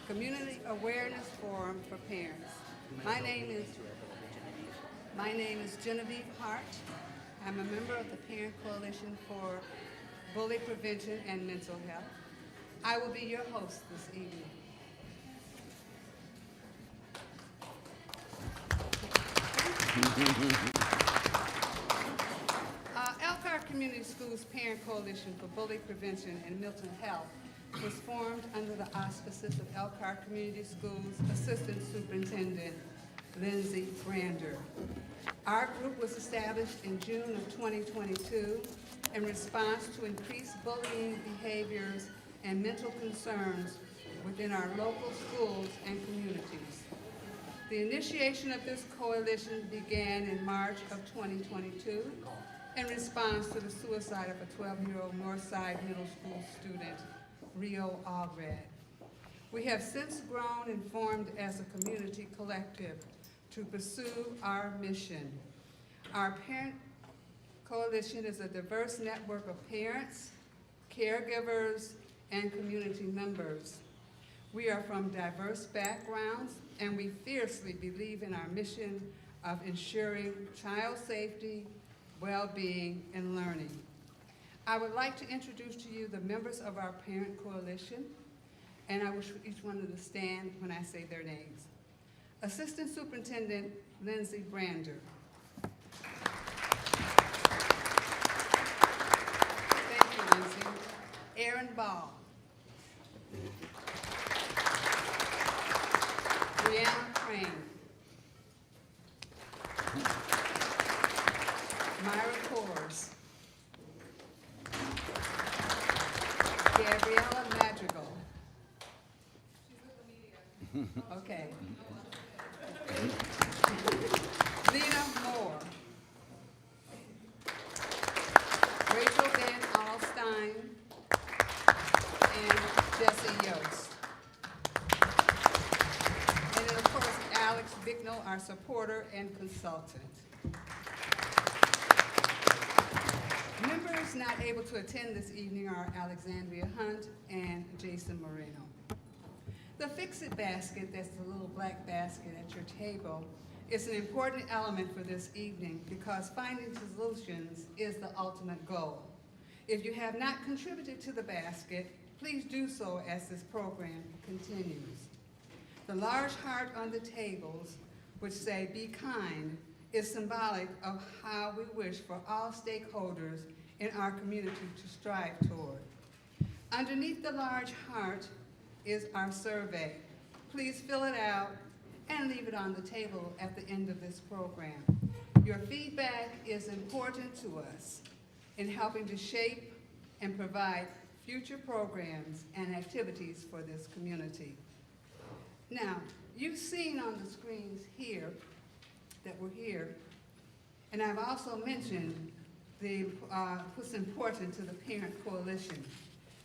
Community Awareness Forum for Parents. My name is Genevieve Hart. I'm a member of the Parent Coalition for Bully Prevention and Mental Health. I will be your host this evening. Elkhart Community Schools Parent Coalition for Bully Prevention and Mental Health was formed under the auspices of Elkhart Community Schools Assistant Superintendent Lindsay Brander. Our group was established in June of 2022 in response to increased bullying behaviors and mental concerns within our local schools and communities. The initiation of this coalition began in March of 2022 in response to the suicide of a 12-year-old Northside Middle School student, Rio Allred. We have since grown and formed as a community collective to pursue our mission. Our parent coalition is a diverse network of parents, caregivers, and community members. We are from diverse backgrounds, and we fiercely believe in our mission of ensuring child safety, well-being, and learning. I would like to introduce to you the members of our parent coalition, and I wish for each one of them to stand when I say their names. Assistant Superintendent Lindsay Brander. Thank you, Lindsay. Aaron Ball. Brianna Crane. Myra Kors. Gabriella Madrigal. Okay. Lena Moore. Rachel Van Alstein. And Jesse Yost. And then, of course, Alex Bicknell, our supporter and consultant. Members not able to attend this evening are Alexandria Hunt and Jason Moreno. The Fix-It basket, that's the little black basket at your table, is an important element for this evening because finding solutions is the ultimate goal. If you have not contributed to the basket, please do so as this program continues. The large heart on the tables, which say "Be kind," is symbolic of how we wish for all stakeholders in our community to strive toward. Underneath the large heart is our survey. Please fill it out and leave it on the table at the end of this program. Your feedback is important to us in helping to shape and provide future programs and activities for this community. Now, you've seen on the screens here that we're here, and I've also mentioned what's important to the Parent Coalition.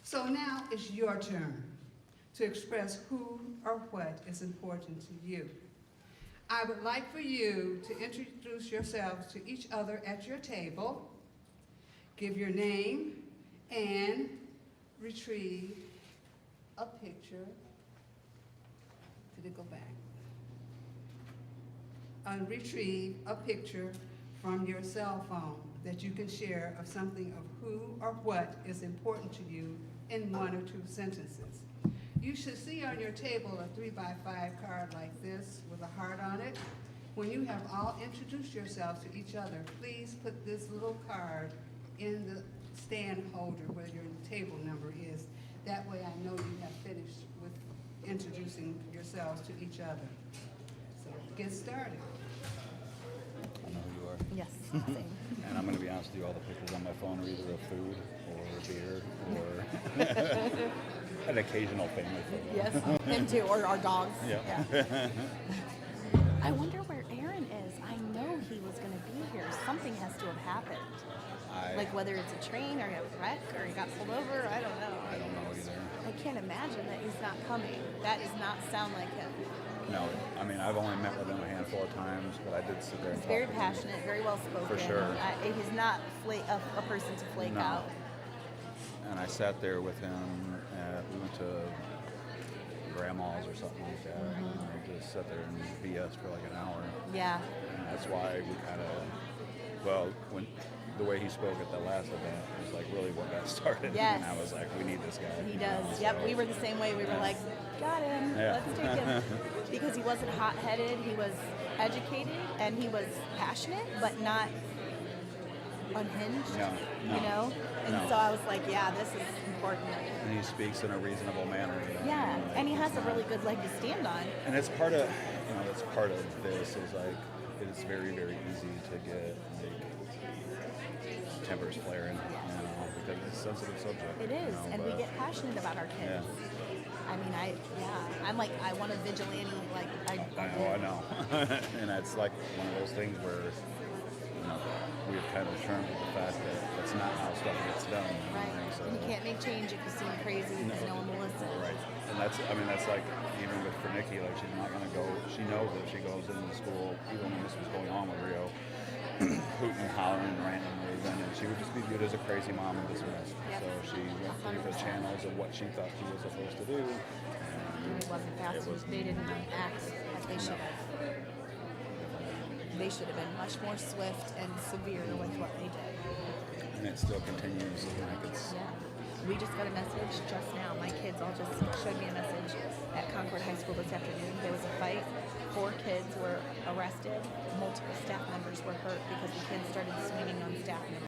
So now it's your turn to express who or what is important to you. I would like for you to introduce yourselves to each other at your table, give your name, and retrieve a picture. Did it go back? And retrieve a picture from your cell phone that you can share of something of who or what is important to you in 1 or 2 sentences. You should see on your table a 3x5 card like this with a heart on it. When you have all introduced yourselves to each other, please put this little card in the stand holder where your table number is. That way I know you have finished with introducing yourselves to each other. So get started. I know who you are. Yes, same. And I'm going to be honest with you, all the pictures on my phone are either of food or beer or an occasional family photo. Yes, him too, or our dogs. Yeah. I wonder where Aaron is. I know he was going to be here. Something has to have happened. Like whether it's a train or a wreck or he got pulled over, I don't know. I don't know either. I can't imagine that he's not coming. That does not sound like him. No, I mean, I've only met with him a handful of times, but I did sit there and He's talk very with him. passionate, very well spoken. For sure. He's not a person to flake No. out. And I sat there with him. We went to grandmas or something like that. Just sit there and BS for like an hour. Yeah. And that's why we kind of, well, when the way he spoke at the last event was like really what got started. Yes. And I was like, we need this guy. He does. Yep, So, we were the same way. We were like, got him. Yeah. Let's take him. Because he wasn't hot-headed. He was educated and he was passionate, but not unhinged. No, You know? And no. so I was like, yeah, this is important. And he speaks in a reasonable manner. You know? Yeah, Like, and he has it's a not- really good leg to stand on. And it's part of, you know, that's part of this is like, it's very, very easy to get like tempers flaring, you know, because it's a sensitive subject. It you is, know, and we but- get passionate about our kids. Yeah. I mean, I'm like, I want a vigilante, like, I know. And it's like one of those things where, you know, we've kind of turned with the fact that that's not how stuff gets done. Right. So, And you can't make change if you seem crazy because no one will listen. Right. And that's, I mean, that's like, even with for Nikki, like she's not going to go, she knows that she goes into school, even when this was going on with Rio, hooting and hollering and ranting and raving, and she would just be viewed as a crazy mom and dismissed. Yep. So she went through the 100%. channels of what she thought she was supposed to do. And it wasn't fast. It was- They didn't act like they should have. They should have been much more swift and severe with what they did. And it still continues. Like it's, Yeah. We just got a message just now. My kids all just showed me a message at Concord High School this afternoon. There was a fight. 4 kids were arrested. Multiple staff members were hurt because the kids started swinging on staff members.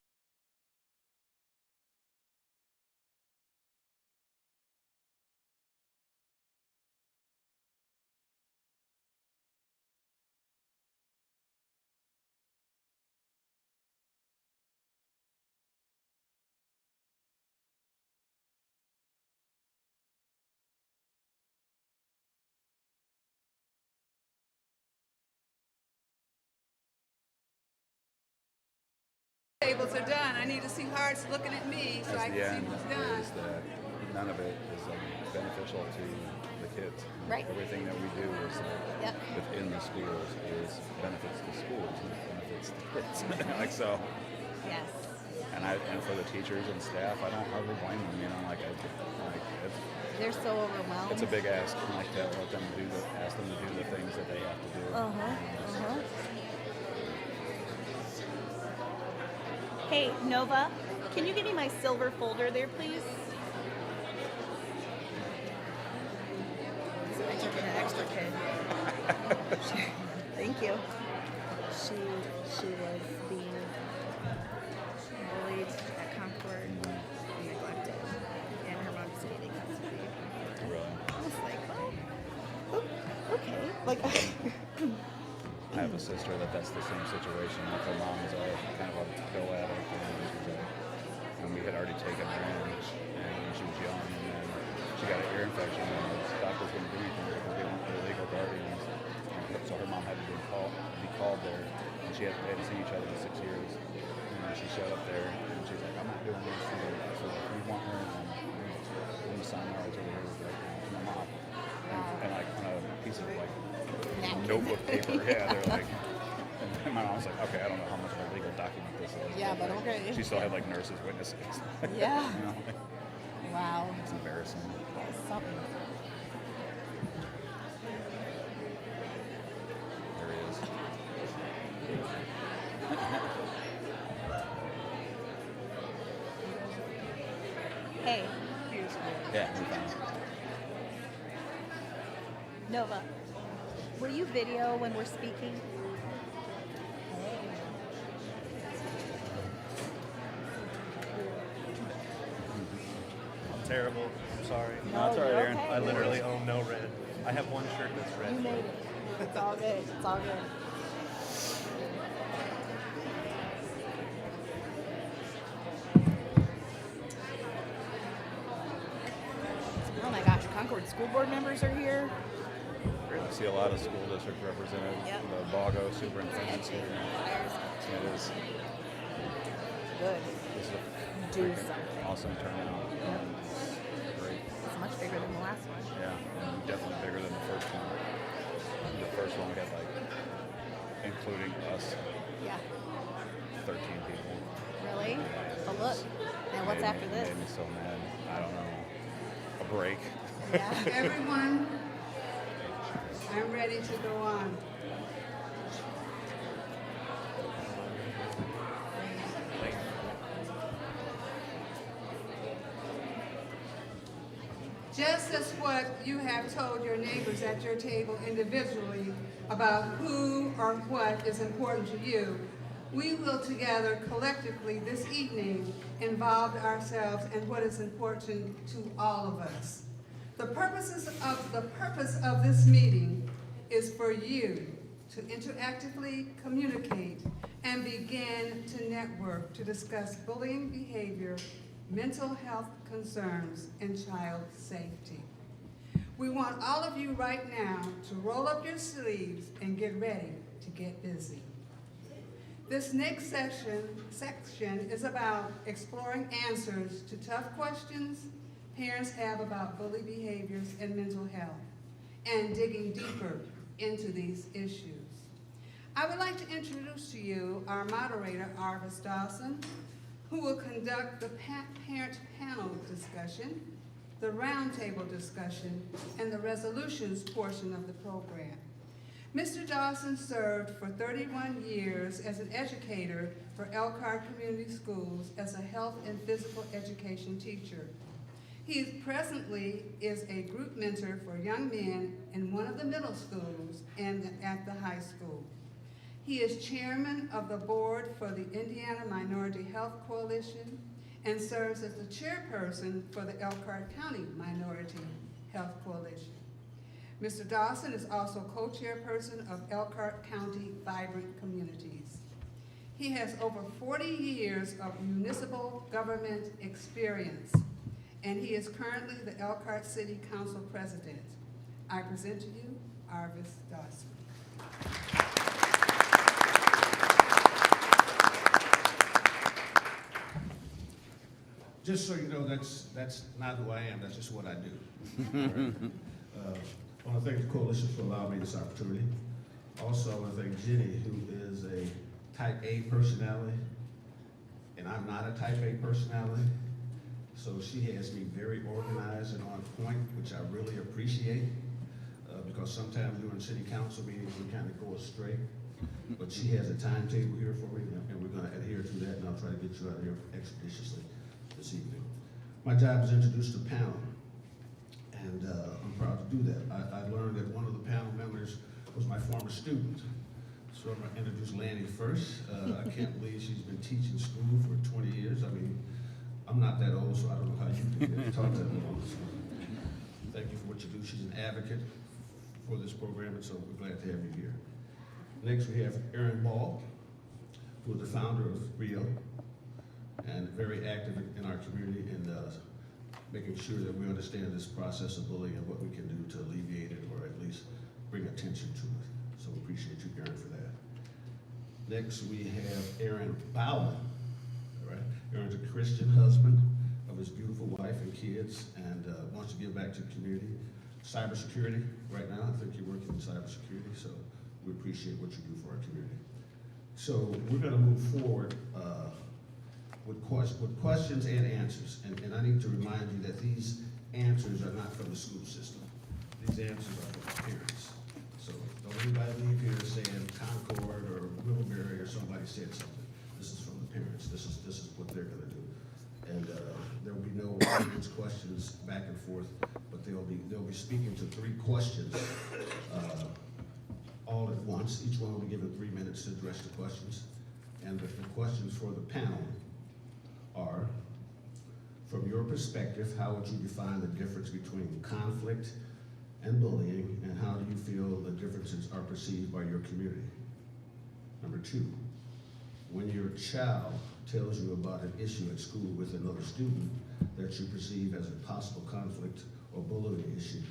Tables are done. I need to see hearts looking at me so I at the can see end, who's done. is that none of it is beneficial to the kids. Right. Everything that we do is Yep. within the schools is benefits the schools and benefits the kids. Like so. Yes. And for the teachers and staff, I don't hardly blame them. You know, like They're so overwhelmed. it's a big ask like that. Let them ask them to do the things that they have to do. Hey, Nova, can you give me my silver folder there, please? I took in an extra kid. Thank you. She was being bullied at Concord and neglected, and her mom just gave custody. Really. I was like, well, okay. Like, I have a sister that's the same situation. Like her mom's kind of a pill addict, and we had already taken her in, and when she was young, and then she got an ear infection, and the doctors couldn't do anything because they weren't the legal guardians. So her mom had to be called there, and they hadn't seen each other in 6 years. And she showed up there, and she's like, "I'm not doing this. So if you want her, then I'm gonna sign her rights over here to my mom." And like on a piece of like notebook paper. Yeah, they're like, and my mom's like, okay, I don't know how much of a legal document this is. Yeah, but okay. She still had like nurses, witnesses. Yeah. You know, wow. it's embarrassing. Something. There he is. Hey, Yeah, we found it. Nova, will you video when we're speaking? I'm terrible. I'm sorry. No, it's all right, you're Aaron. okay. I literally own no red. I have one shirt that's You red. made it. It's all good. It's all good. Oh my gosh, Concord school board members are here. I see a lot of school district representatives. Yep. The Bago superintendent's here. It is. Good. This is a Do freaking something. awesome turnout. Yep. Great. It's much bigger than the last one. Yeah, and definitely bigger than the first one. The first one we had like, including us, Yeah. 13 people. Really? Oh look. Now what's Made after me- this? Made me so mad. I don't know. A break. Yeah. Everyone, I'm ready to go on. Just as what you have told your neighbors at your table individually about who or what is important to you, we will together collectively this evening involve ourselves in what is important to all of us. The purpose of this meeting is for you to interactively communicate and begin to network to discuss bullying behavior, mental health concerns, and child safety. We want all of you right now to roll up your sleeves and get ready to get busy. This next section is about exploring answers to tough questions parents have about bully behaviors and mental health, and digging deeper into these issues. I would like to introduce to you our moderator, Arvis Dawson, who will conduct the parent panel discussion, the roundtable discussion, and the resolutions portion of the program. Mr. Dawson served for 31 years as an educator for Elkhart Community Schools as a health and physical education teacher. He presently is a group mentor for young men in one of the middle schools and at the high school. He is chairman of the board for the Indiana Minority Health Coalition and serves as the chairperson for the Elkhart County Minority Health Coalition. Mr. Dawson is also co-chairperson of Elkhart County Vibrant Communities. He has over 40 years of municipal government experience, and he is currently the Elkhart City Council President. I present to you Arvis Dawson. Just so you know, that's not who I am, that's just what I do. I want to thank the coalition for allowing me this opportunity. Also, I want to thank Jenny, who is a type A personality, and I'm not a type A personality. So she has me very organized and on point, which I really appreciate, because sometimes during city council meetings, we kind of go astray. But she has a timetable here for me, and we're going to adhere to that, and I'll try to get you out of here expeditiously this evening. My job is to introduce the panel, and I'm proud to do that. I learned that one of the panel members was my former student. So I'm going to introduce Lanny first. I can't believe she's been teaching school for 20 years. I mean, I'm not that old, so I don't know how you do that. Talk that long. So thank you for what you do. She's an advocate for this program, and so we're glad to have you here. Next, we have Erin Ball, who is the founder of Rio, and very active in our community and making sure that we understand this process of bullying and what we can do to alleviate it or at least bring attention to it. So we appreciate you, Erin, for that. Next, we have Aaron Bowman. All right, Aaron's a Christian husband of his beautiful wife and kids, and wants to give back to the community. Cybersecurity, right now, I think you're working in cybersecurity, so we appreciate what you do for our community. So we're going to move forward with questions and answers, and I need to remind you that these answers are not from the school system. These answers are from the parents. So don't anybody leave here saying Concord or Middlebury or somebody said something. This is from the parents. This is what they're going to do, and there will be no audience questions back and forth, but they'll be speaking to 3 questions all at once. Each one will be given 3 minutes to address the questions, and the questions for the panel are, from your perspective, how would you define the difference between conflict and bullying, and how do you feel the differences are perceived by your community? Number 2, when your child tells you about an issue at school with another student that you perceive as a possible conflict or bullying issue,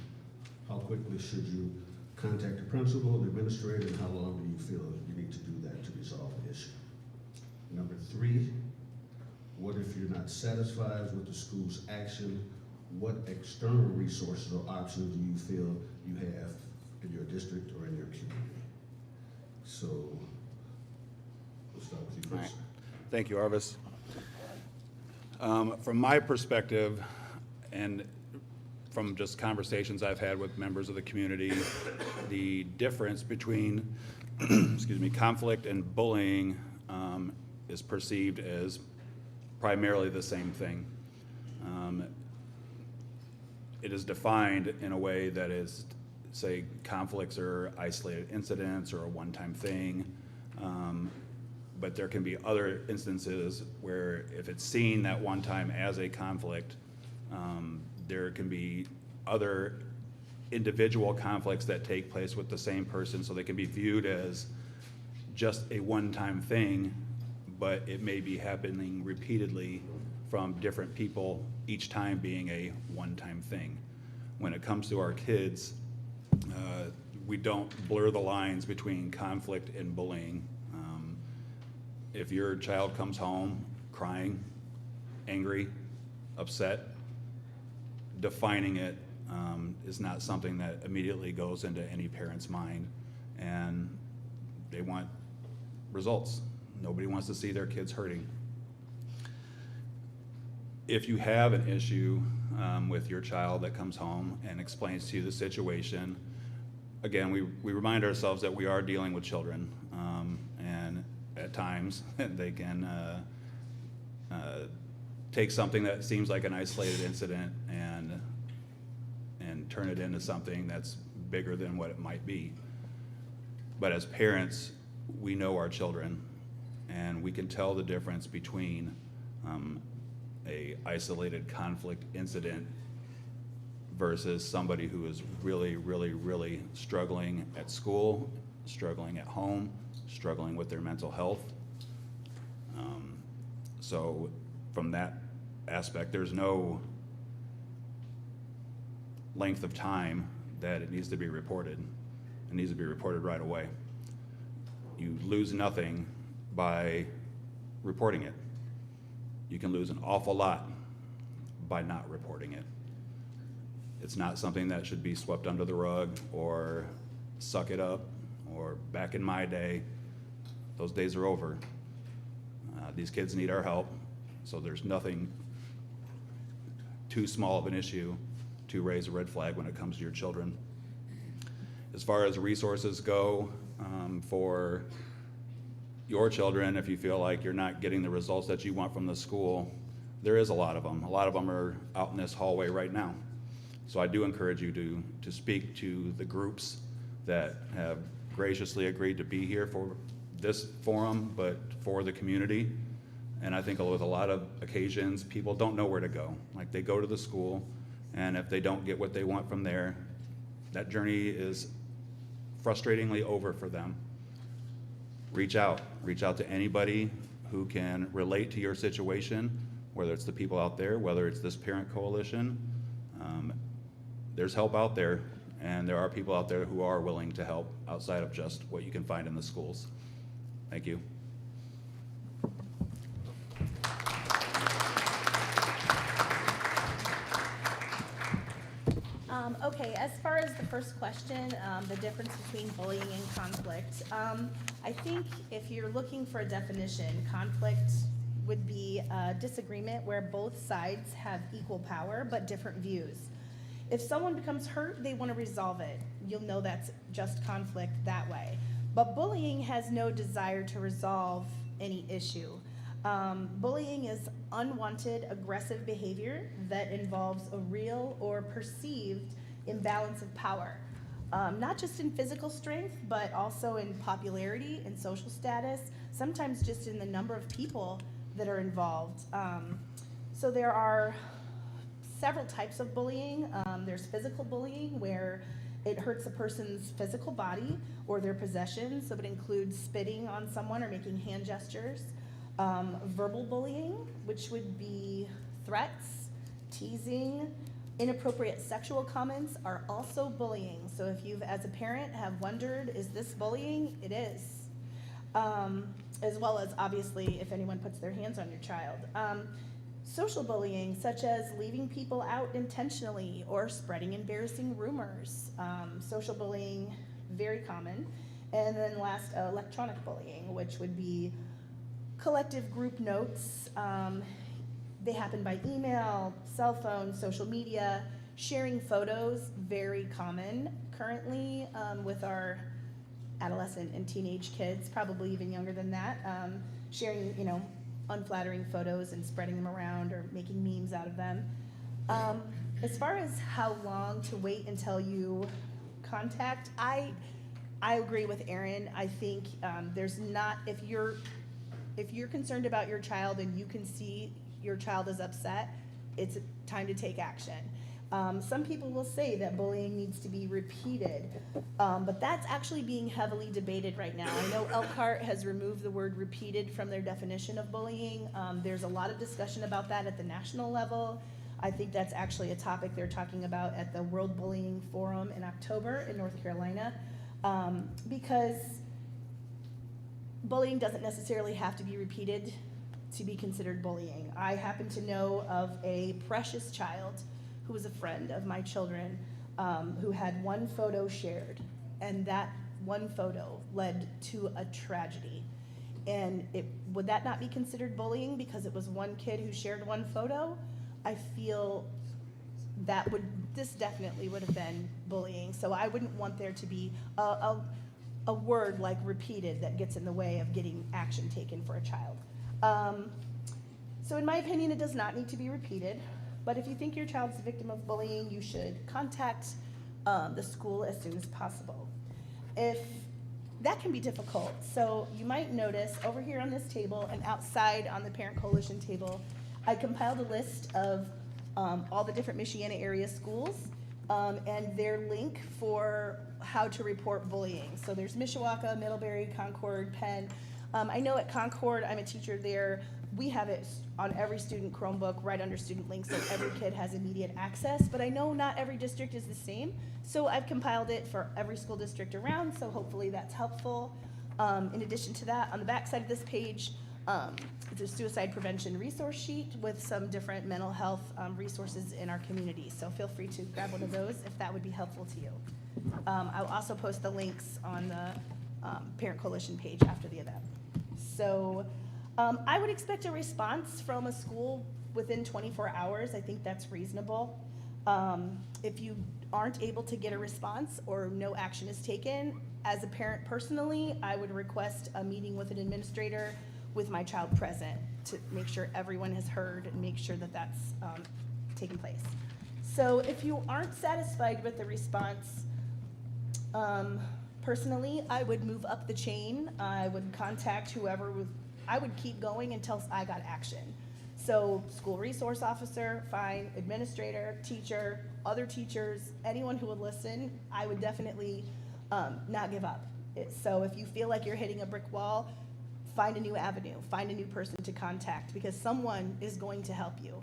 how quickly should you contact the principal, the administrator, and how long do you feel you need to do that to resolve the issue? Number 3, what if you're not satisfied with the school's action? What external resources or options do you feel you have in your district or in your community? So, we'll start with you first. All right. Thank you, Arvis. From my perspective, and from just conversations I've had with members of the community, the difference between, excuse me, conflict and bullying is perceived as primarily the same thing. It is defined in a way that is, say, conflicts are isolated incidents or a one-time thing. But there can be other instances where if it's seen that one time as a conflict, there can be other individual conflicts that take place with the same person, so they can be viewed as just a one-time thing, but it may be happening repeatedly from different people, each time being a one-time thing. When it comes to our kids, we don't blur the lines between conflict and bullying. If your child comes home crying, angry, upset, defining it is not something that immediately goes into any parent's mind, and they want results. Nobody wants to see their kids hurting. If you have an issue with your child that comes home and explains to you the situation, again, we remind ourselves that we are dealing with children, and at times they can take something that seems like an isolated incident and turn it into something that's bigger than what it might be. But as parents, we know our children, and we can tell the difference between a isolated conflict incident versus somebody who is really, really, really struggling at school, struggling at home, struggling with their mental health. So from that aspect, there's no length of time that it needs to be reported. It needs to be reported right away. You lose nothing by reporting it. You can lose an awful lot by not reporting it. It's not something that should be swept under the rug or suck it up, or back in my day. Those days are over. These kids need our help, so there's nothing too small of an issue to raise a red flag when it comes to your children. As far as resources go for your children, if you feel like you're not getting the results that you want from the school, there is a lot of them. A lot of them are out in this hallway right now. So I do encourage you to speak to the groups that have graciously agreed to be here for this forum, but for the community. And I think with a lot of occasions, people don't know where to go. Like, they go to the school, and if they don't get what they want from there, that journey is frustratingly over for them. Reach out to anybody who can relate to your situation, whether it's the people out there, whether it's this parent coalition. There's help out there, and there are people out there who are willing to help outside of just what you can find in the schools. Thank you. Okay, as far as the first question, the difference between bullying and conflict, I think if you're looking for a definition, conflict would be a disagreement where both sides have equal power but different views. If someone becomes hurt, they want to resolve it. You'll know that's just conflict that way. But bullying has no desire to resolve any issue. Bullying is unwanted, aggressive behavior that involves a real or perceived imbalance of power, not just in physical strength, but also in popularity and social status, sometimes just in the number of people that are involved. So there are several types of bullying. There's physical bullying, where it hurts a person's physical body or their possessions, so it includes spitting on someone or making hand gestures. Verbal bullying, which would be threats, teasing, inappropriate sexual comments, are also bullying. So if you've, as a parent, have wondered, is this bullying? It is. As well as, obviously, if anyone puts their hands on your child. Social bullying, such as leaving people out intentionally or spreading embarrassing rumors. Social bullying, very common. And then last, electronic bullying, which would be collective group notes. They happen by email, cell phone, social media, Sharing photos, very common currently with our adolescent and teenage kids, probably even younger than that. Sharing, unflattering photos and spreading them around or making memes out of them. As far as how long to wait until you contact, I agree with Erin. I think there's not, if you're concerned about your child and you can see your child is upset, it's time to take action. Some people will say that bullying needs to be repeated, but that's actually being heavily debated right now. I know Elkhart has removed the word repeated from their definition of bullying. There's a lot of discussion about that at the national level. I think that's actually a topic they're talking about at the World Bullying Forum in October in North Carolina, because bullying doesn't necessarily have to be repeated to be considered bullying. I happen to know of a precious child who was a friend of my children, who had one photo shared, and that one photo led to a tragedy. And would that not be considered bullying because it was one kid who shared one photo? I feel this definitely would have been bullying. So I wouldn't want there to be a word like repeated that gets in the way of getting action taken for a child. So in my opinion, it does not need to be repeated. But if you think your child's a victim of bullying, you should contact the school as soon as possible. If that can be difficult, so you might notice over here on this table and outside on the Parent Coalition table, I compiled a list of all the different Michiana area schools and their link for how to report bullying. So there's Mishawaka, Middlebury, Concord, Penn. I know at Concord, I'm a teacher there, we have it on every student Chromebook right under student links so every kid has immediate access, but I know not every district is the same. So I've compiled it for every school district around, so hopefully that's helpful. In addition to that, on the back side of this page, it's a suicide prevention resource sheet with some different mental health resources in our community. So feel free to grab one of those if that would be helpful to you. I'll also post the links on the Parent Coalition page after the event. So I would expect a response from a school within 24 hours. I think that's reasonable. If you aren't able to get a response or no action is taken, as a parent personally, I would request a meeting with an administrator with my child present to make sure everyone has heard and make sure that that's taking place. So if you aren't satisfied with the response, personally, I would move up the chain. I would contact whoever I would keep going until I got action. So school resource officer, fine, administrator, teacher, other teachers, anyone who would listen, I would definitely not give up. So if you feel like you're hitting a brick wall, find a new avenue, find a new person to contact because someone is going to help you.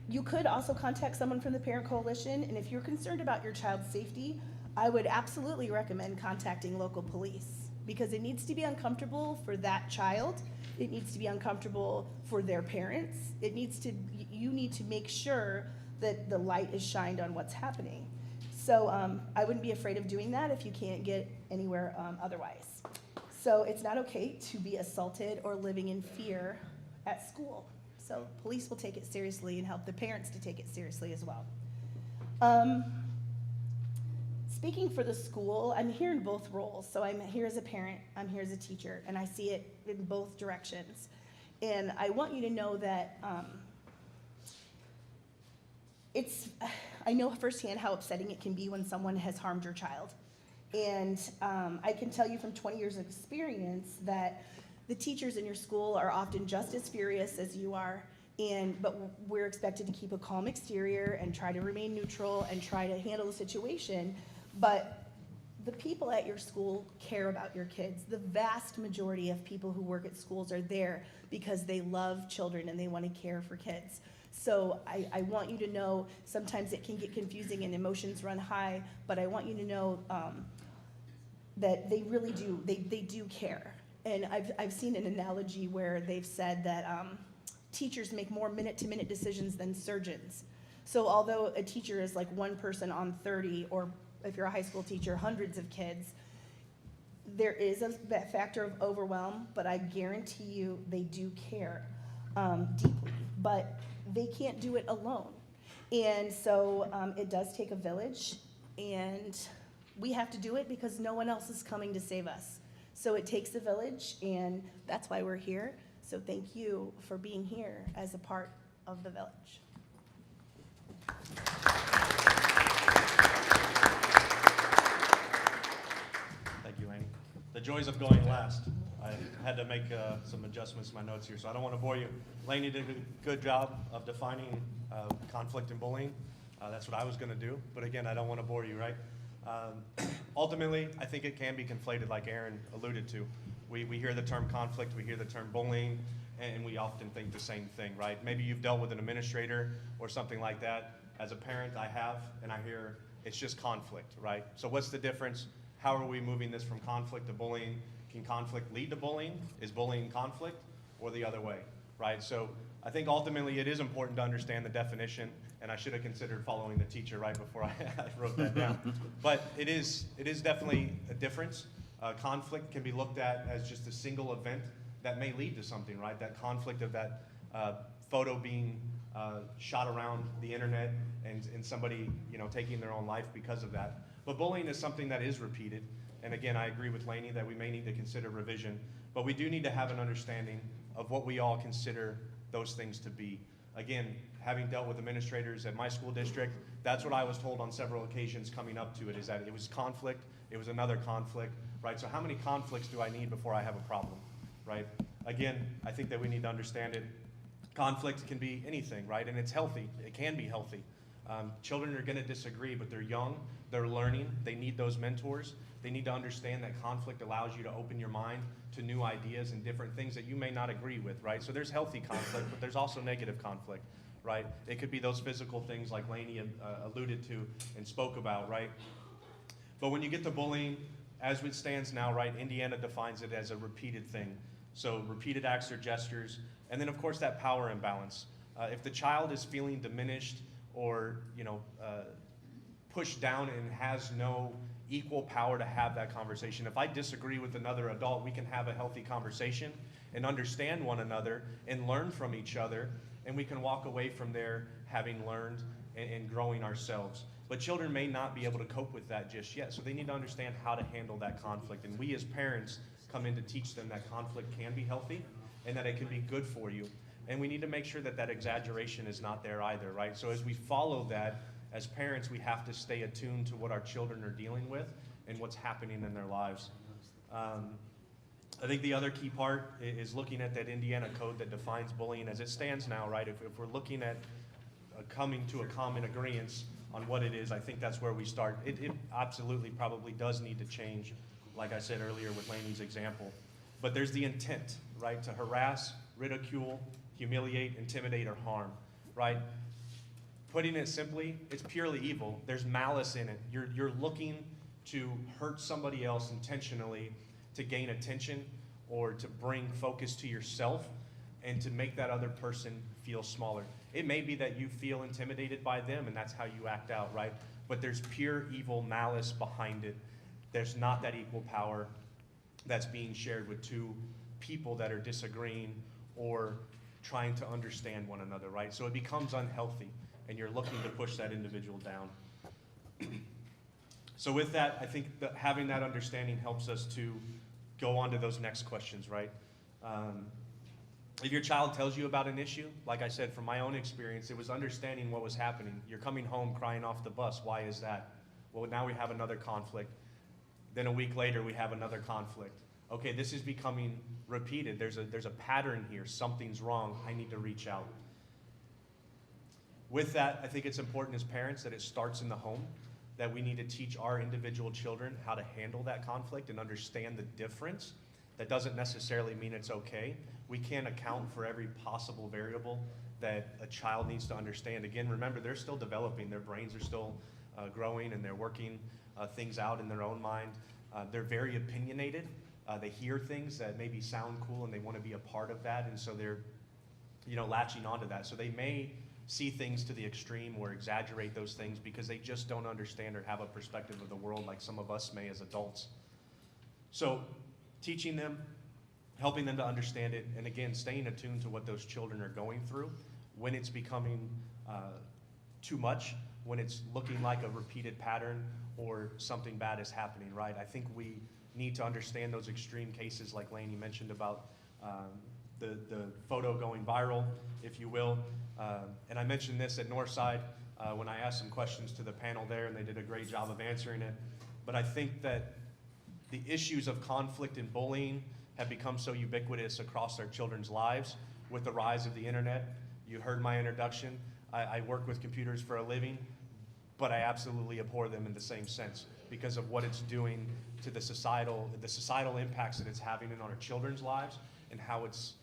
You could also contact someone from the Parent Coalition, and if you're concerned about your child's safety, I would absolutely recommend contacting local police because it needs to be uncomfortable for that child. It needs to be uncomfortable for their parents. You need to make sure that the light is shined on what's happening. So I wouldn't be afraid of doing that if you can't get anywhere otherwise. So it's not okay to be assaulted or living in fear at school. So police will take it seriously and help the parents to take it seriously as well. Speaking for the school, I'm here in both roles. So I'm here as a parent, I'm here as a teacher, and I see it in both directions. And I want you to know that I know firsthand how upsetting it can be when someone has harmed your child. And I can tell you from 20 years of experience that the teachers in your school are often just as furious as you are, but we're expected to keep a calm exterior and try to remain neutral and try to handle the situation. But the people at your school care about your kids. The vast majority of people who work at schools are there because they love children and they want to care for kids. So I want you to know sometimes it can get confusing and emotions run high, but I want you to know that they really do, they do care. And I've seen an analogy where they've said that teachers make more minute-to-minute decisions than surgeons. So although a teacher is like one person on 30, or if you're a high school teacher, hundreds of kids, there is that factor of overwhelm, but I guarantee you they do care deeply. But they can't do it alone. And so it does take a village, and we have to do it because no one else is coming to save us. So it takes a village, and that's why we're here. So thank you for being here as a part of the village. Thank you, Lainey. The joys of going last. I had to make some adjustments to my notes here, so I don't want to bore you. Lainey did a good job of defining conflict and bullying. That's what I was going to do, but again, I don't want to bore you, right? Ultimately, I think it can be conflated, like Aaron alluded to. We hear the term conflict, we hear the term bullying, and we often think the same thing, right? Maybe you've dealt with an administrator or something like that. As a parent, I have, and I hear it's just conflict, right? So what's the difference? How are we moving this from conflict to bullying? Can conflict lead to bullying? Is bullying conflict, or the other way, right? So I think ultimately it is important to understand the definition, and I should have considered following the teacher right before I wrote that down. But it is definitely a difference. Conflict can be looked at as just a single event that may lead to something, right? That conflict of that photo being shot around the internet and somebody, taking their own life because of that. But bullying is something that is repeated. And again, I agree with Lainey that we may need to consider revision, but we do need to have an understanding of what we all consider those things to be. Again, having dealt with administrators at my school district, that's what I was told on several occasions coming up to it, is that it was conflict, it was another conflict, right? So how many conflicts do I need before I have a problem, right? Again, I think that we need to understand it. Conflict can be anything, right? And it's healthy. It can be healthy. Children are going to disagree, but they're young, they're learning, they need those mentors. They need to understand that conflict allows you to open your mind to new ideas and different things that you may not agree with, right? So there's healthy conflict, but there's also negative conflict, right? It could be those physical things like Lainey alluded to and spoke about, right? But when you get to bullying, as it stands now, right, Indiana defines it as a repeated thing. So repeated acts or gestures, and then of course that power imbalance. If the child is feeling diminished or pushed down and has no equal power to have that conversation. If I disagree with another adult, we can have a healthy conversation and understand one another and learn from each other, and we can walk away from there having learned and growing ourselves. But children may not be able to cope with that just yet, so they need to understand how to handle that conflict. And we as parents come in to teach them that conflict can be healthy and that it can be good for you. And we need to make sure that that exaggeration is not there either, right? So as we follow that, as parents, we have to stay attuned to what our children are dealing with and what's happening in their lives. I think the other key part is looking at that Indiana code that defines bullying as it stands now, right? If we're looking at coming to a common agreement on what it is, I think that's where we start. It absolutely probably does need to change, like I said earlier with Lainey's example. But there's the intent, right? To harass, ridicule, humiliate, intimidate, or harm, right? Putting it simply, it's purely evil. There's malice in it. You're looking to hurt somebody else intentionally to gain attention or to bring focus to yourself and to make that other person feel smaller. It may be that you feel intimidated by them and that's how you act out, right? But there's pure evil malice behind it. There's not that equal power that's being shared with two people that are disagreeing or trying to understand one another, right? So it becomes unhealthy, and you're looking to push that individual down. So with that, I think that having that understanding helps us to go on to those next questions, right? If your child tells you about an issue, like I said, from my own experience, it was understanding what was happening. You're coming home crying off the bus. Why is that? Well, now we have another conflict. Then a week later, we have another conflict. Okay, this is becoming repeated. There's a pattern here. Something's wrong. I need to reach out. With that, I think it's important as parents that it starts in the home, that we need to teach our individual children how to handle that conflict and understand the difference. That doesn't necessarily mean it's okay. We can't account for every possible variable that a child needs to understand. Again, remember, they're still developing. Their brains are still growing, and they're working things out in their own mind. They're very opinionated. They hear things that maybe sound cool, and they want to be a part of that, and so they're latching onto that. So they may see things to the extreme or exaggerate those things because they just don't understand or have a perspective of the world like some of us may as adults. So teaching them, helping them to understand it, and again, staying attuned to what those children are going through when it's becoming too much when it's looking like a repeated pattern or something bad is happening, right? I think we need to understand those extreme cases like Lainey mentioned about the photo going viral, if you will. And I mentioned this at Northside when I asked some questions to the panel there, and they did a great job of answering it. But I think that the issues of conflict and bullying have become so ubiquitous across our children's lives with the rise of the internet. You heard my introduction. I work with computers for a living, but I absolutely abhor them in the same sense because of what it's doing to the societal impacts that it's having on our children's lives and how it's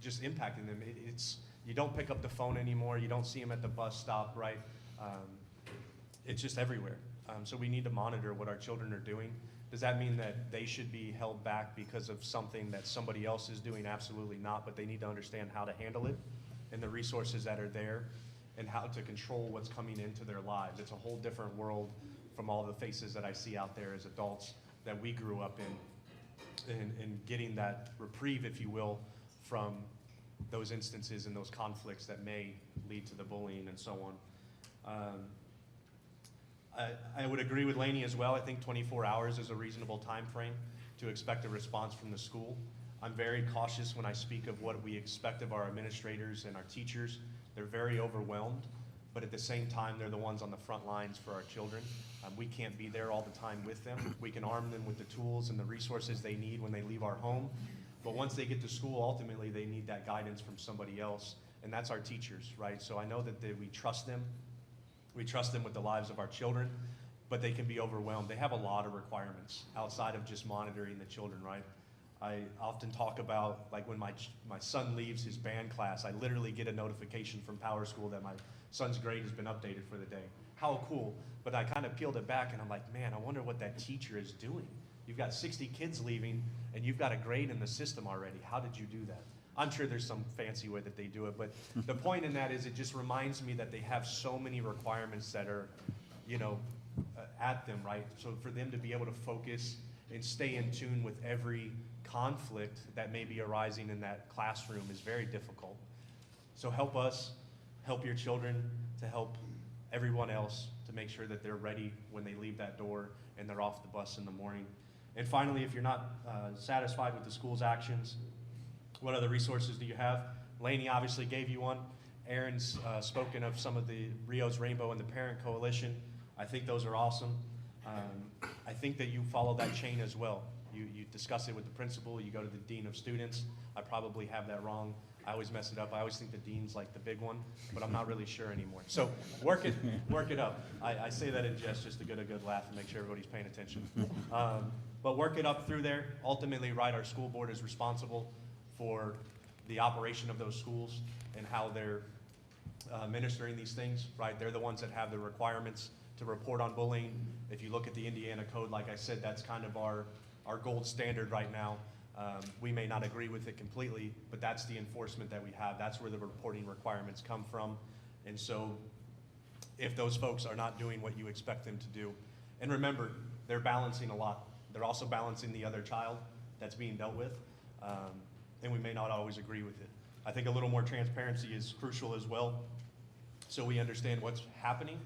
just impacting them. You don't pick up the phone anymore. You don't see them at the bus stop, right? It's just everywhere. So we need to monitor what our children are doing. Does that mean that they should be held back because of something that somebody else is doing? Absolutely not, but they need to understand how to handle it and the resources that are there and how to control what's coming into their lives. It's a whole different world from all the faces that I see out there as adults that we grew up in, and getting that reprieve, if you will, from those instances and those conflicts that may lead to the bullying and so on. I would agree with Lainey as well. I think 24 hours is a reasonable time frame to expect a response from the school. I'm very cautious when I speak of what we expect of our administrators and our teachers. They're very overwhelmed, but at the same time, they're the ones on the front lines for our children. We can't be there all the time with them. We can arm them with the tools and the resources they need when they leave our home. But once they get to school, ultimately, they need that guidance from somebody else, and that's our teachers, right? So I know that we trust them. We trust them with the lives of our children, but they can be overwhelmed. They have a lot of requirements outside of just monitoring the children, right? I often talk about, like when my son leaves his band class, I literally get a notification from Power School that my son's grade has been updated for the day. How cool. But I kind of peeled it back and I'm like, man, I wonder what that teacher is doing. You've got 60 kids leaving and you've got a grade in the system already. How did you do that? I'm sure there's some fancy way that they do it, but the point in that is it just reminds me that they have so many requirements that are, at them, right? So for them to be able to focus and stay in tune with every conflict that may be arising in that classroom is very difficult. So help us, help your children, to help everyone else to make sure that they're ready when they leave that door and they're off the bus in the morning. And finally, if you're not satisfied with the school's actions, what other resources do you have? Lainey obviously gave you one. Aaron's spoken of some of the Rio's Rainbow and the Parent Coalition. I think those are awesome. I think that you follow that chain as well. You discuss it with the principal, you go to the dean of students. I probably have that wrong. I always mess it up. I always think the dean's like the big one, but I'm not really sure anymore. So work it up. I say that in jest just to get a good laugh and make sure everybody's paying attention. But work it up through there. Ultimately, right, our school board is responsible for the operation of those schools and how they're administering these things, right? They're the ones that have the requirements to report on bullying. If you look at the Indiana code, like I said, that's kind of our gold standard right now. We may not agree with it completely, but that's the enforcement that we have. That's where the reporting requirements come from. And so if those folks are not doing what you expect them to do, and remember, they're balancing a lot. They're also balancing the other child that's being dealt with. And we may not always agree with it. I think a little more transparency is crucial as well, so we understand what's happening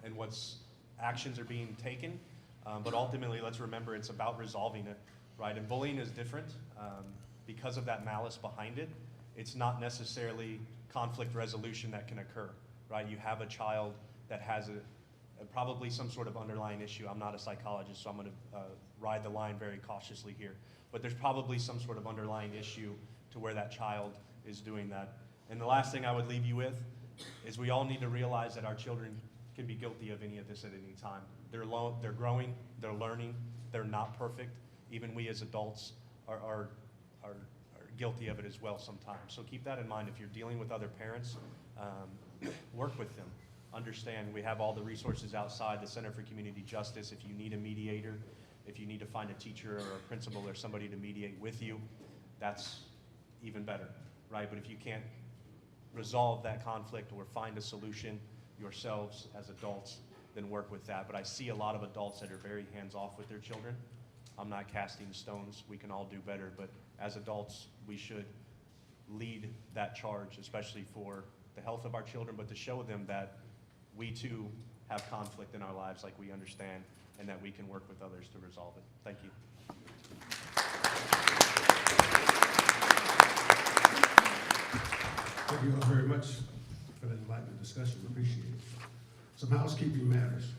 and what's actions are being taken. But ultimately, let's remember it's about resolving it, right? And bullying is different because of that malice behind it. It's not necessarily conflict resolution that can occur, right? You have a child that has probably some sort of underlying issue. I'm not a psychologist, so I'm going to ride the line very cautiously here. But there's probably some sort of underlying issue to where that child is doing that. And the last thing I would leave you with is we all need to realize that our children can be guilty of any of this at any time. They're growing, they're learning, they're not perfect. Even we as adults are guilty of it as well sometimes. So keep that in mind. If you're dealing with other parents, work with them. Understand we have all the resources outside the Center for Community Justice. If you need a mediator, if you need to find a teacher or a principal or somebody to mediate with you, that's even better, right? But if you can't resolve that conflict or find a solution yourselves as adults, then work with that. But I see a lot of adults that are very hands-off with their children. I'm not casting stones. We can all do better. But as adults, we should lead that charge, especially for the health of our children, but to show them that we too have conflict in our lives like we understand, and that we can work with others to resolve it. Thank you. Thank you all very much for that enlightened discussion. Appreciate it. Some housekeeping matters.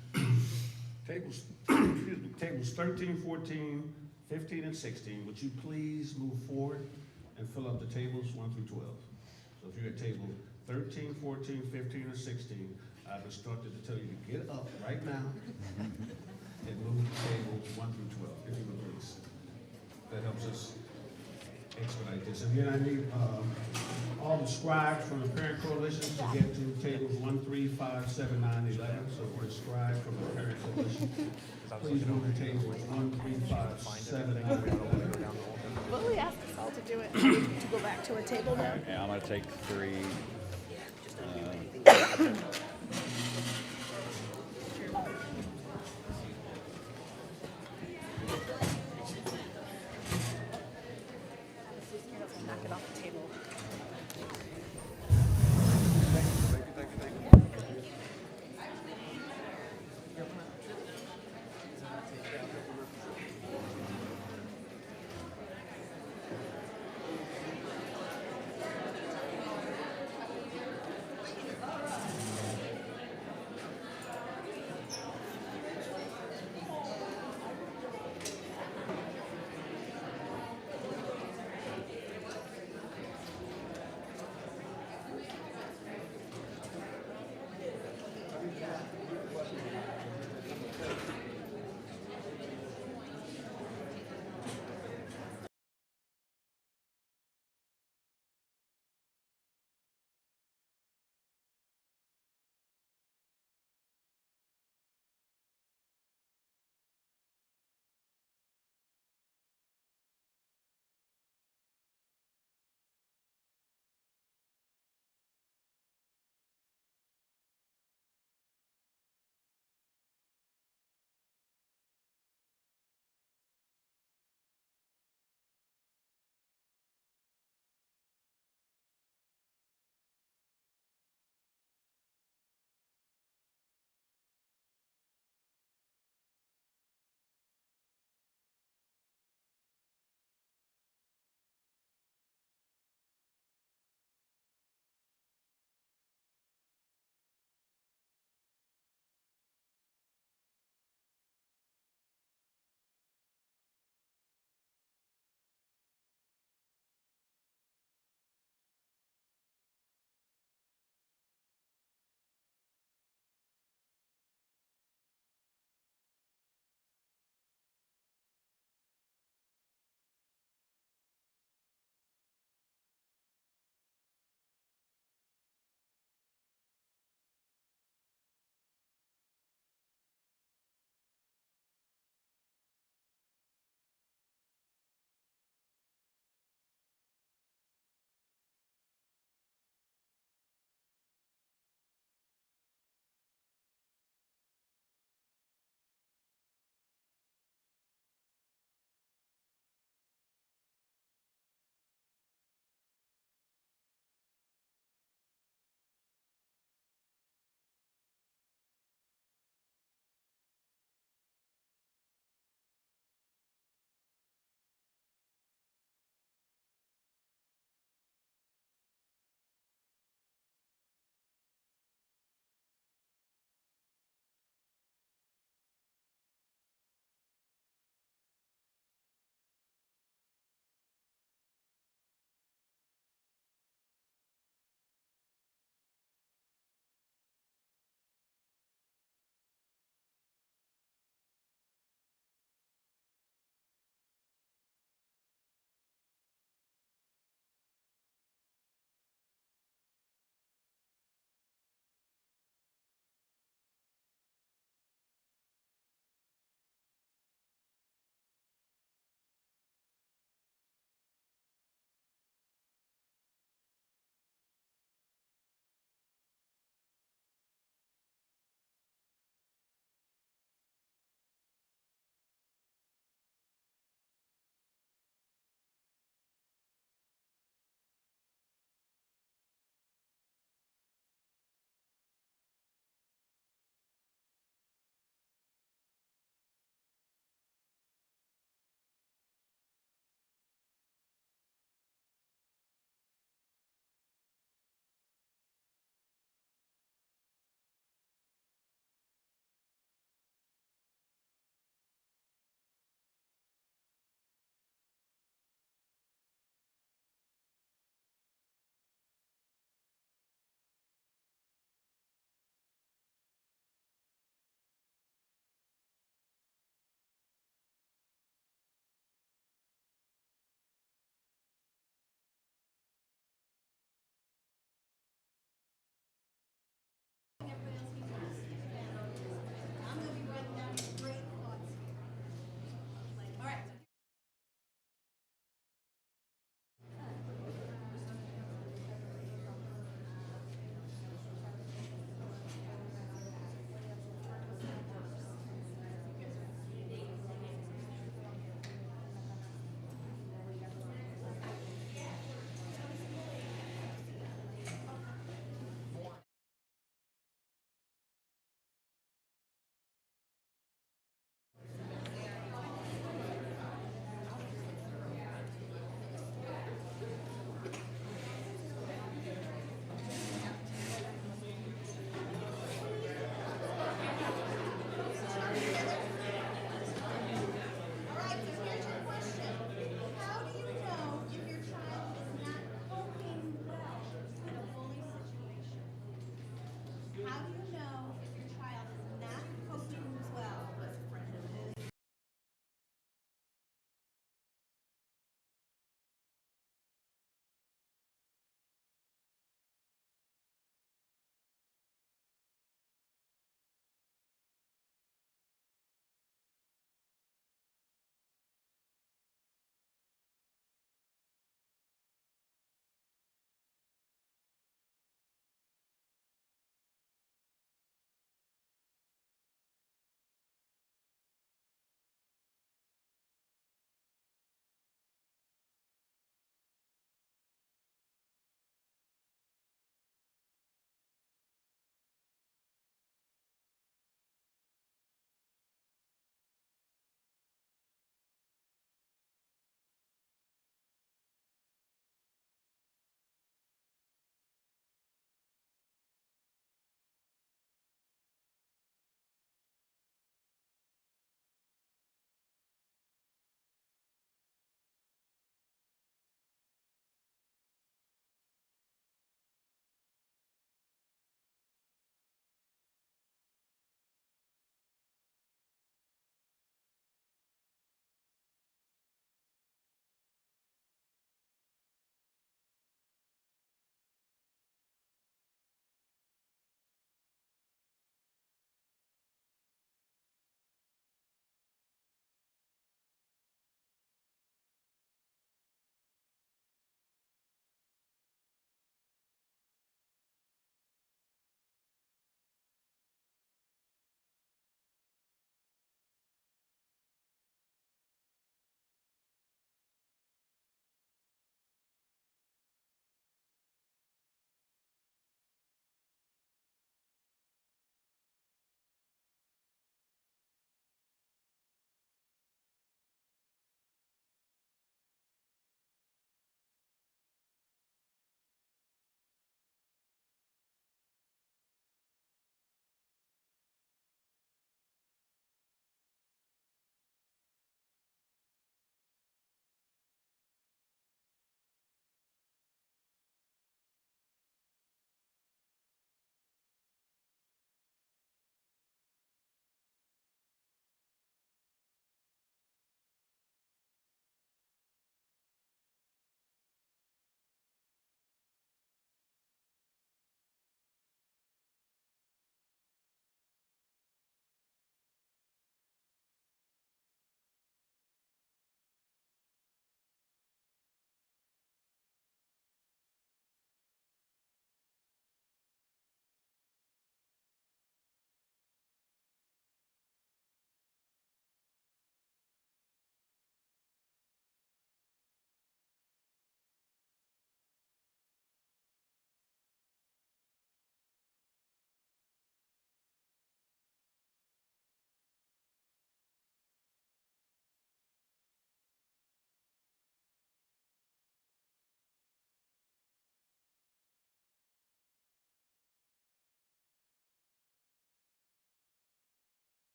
Tables, excuse me, tables 13, 14, 15, and 16, would you please move forward and fill up the tables 1 through 12? So if you're at table 13, 14, 15, or 16, I've instructed to tell you to get up right now and move to tables 1 through 12, if you would please. That helps us expedite this. Again, I need all the scribes from the Parent Coalition to get to tables 1, 3, 5, 7, 9, 11. So for the scribe from the Parent Coalition, please move to tables 1, 3, 5, 7, 9, 11. Will we ask us all to do it, to go back to a table now? Yeah, I'm gonna take 3. Knock it off the table.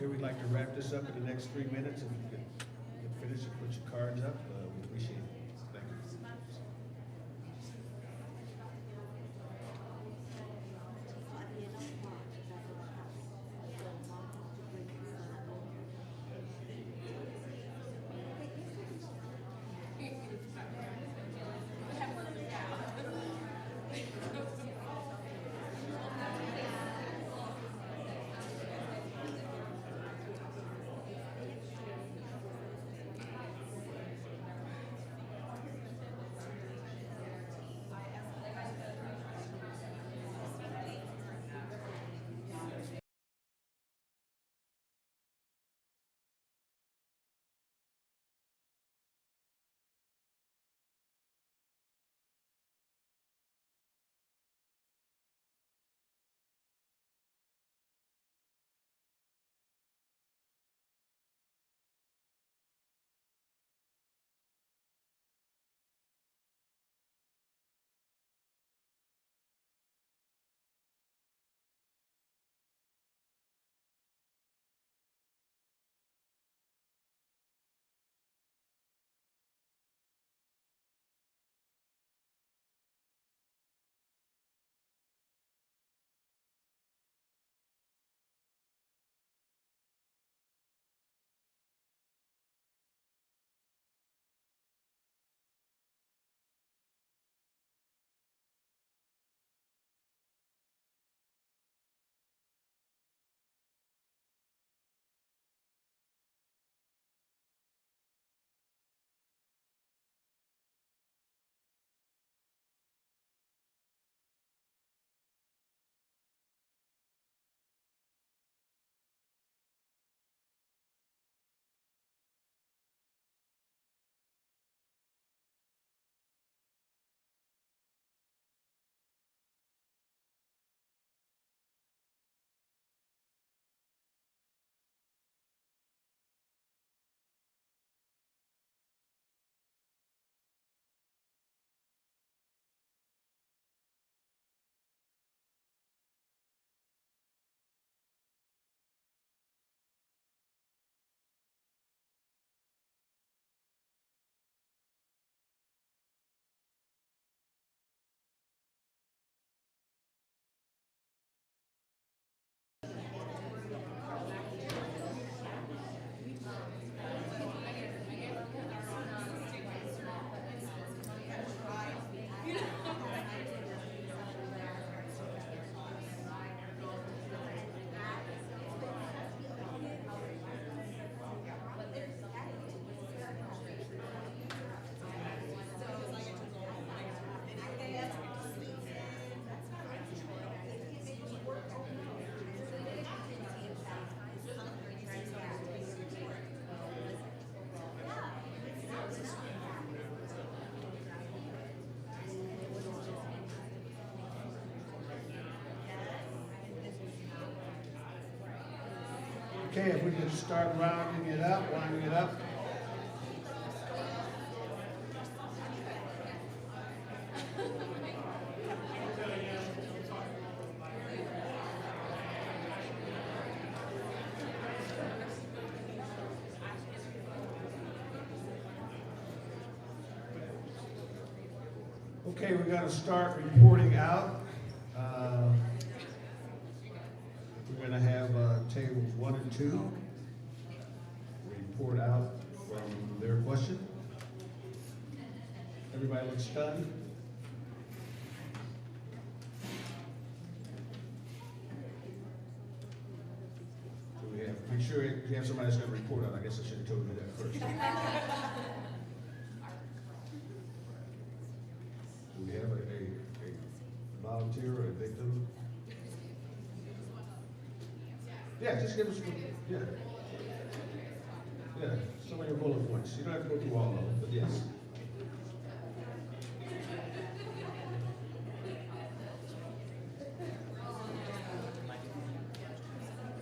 Okay, we'd like to wrap this up in the next 3 minutes. If you could finish and put your cards up, we appreciate it. Thank you. Okay, if we could start rounding it up, winding it up. Okay, we're going to start reporting out. We're going to have tables 1 and 2 report out from their question. Everybody looks stunned. So we have, make sure you have somebody that's going to report out. I guess I should have told you that first. Do we have a volunteer or a victim? Yeah, just give us, yeah. Yeah, some of your bullet points. You don't have to go through all of them, but yes.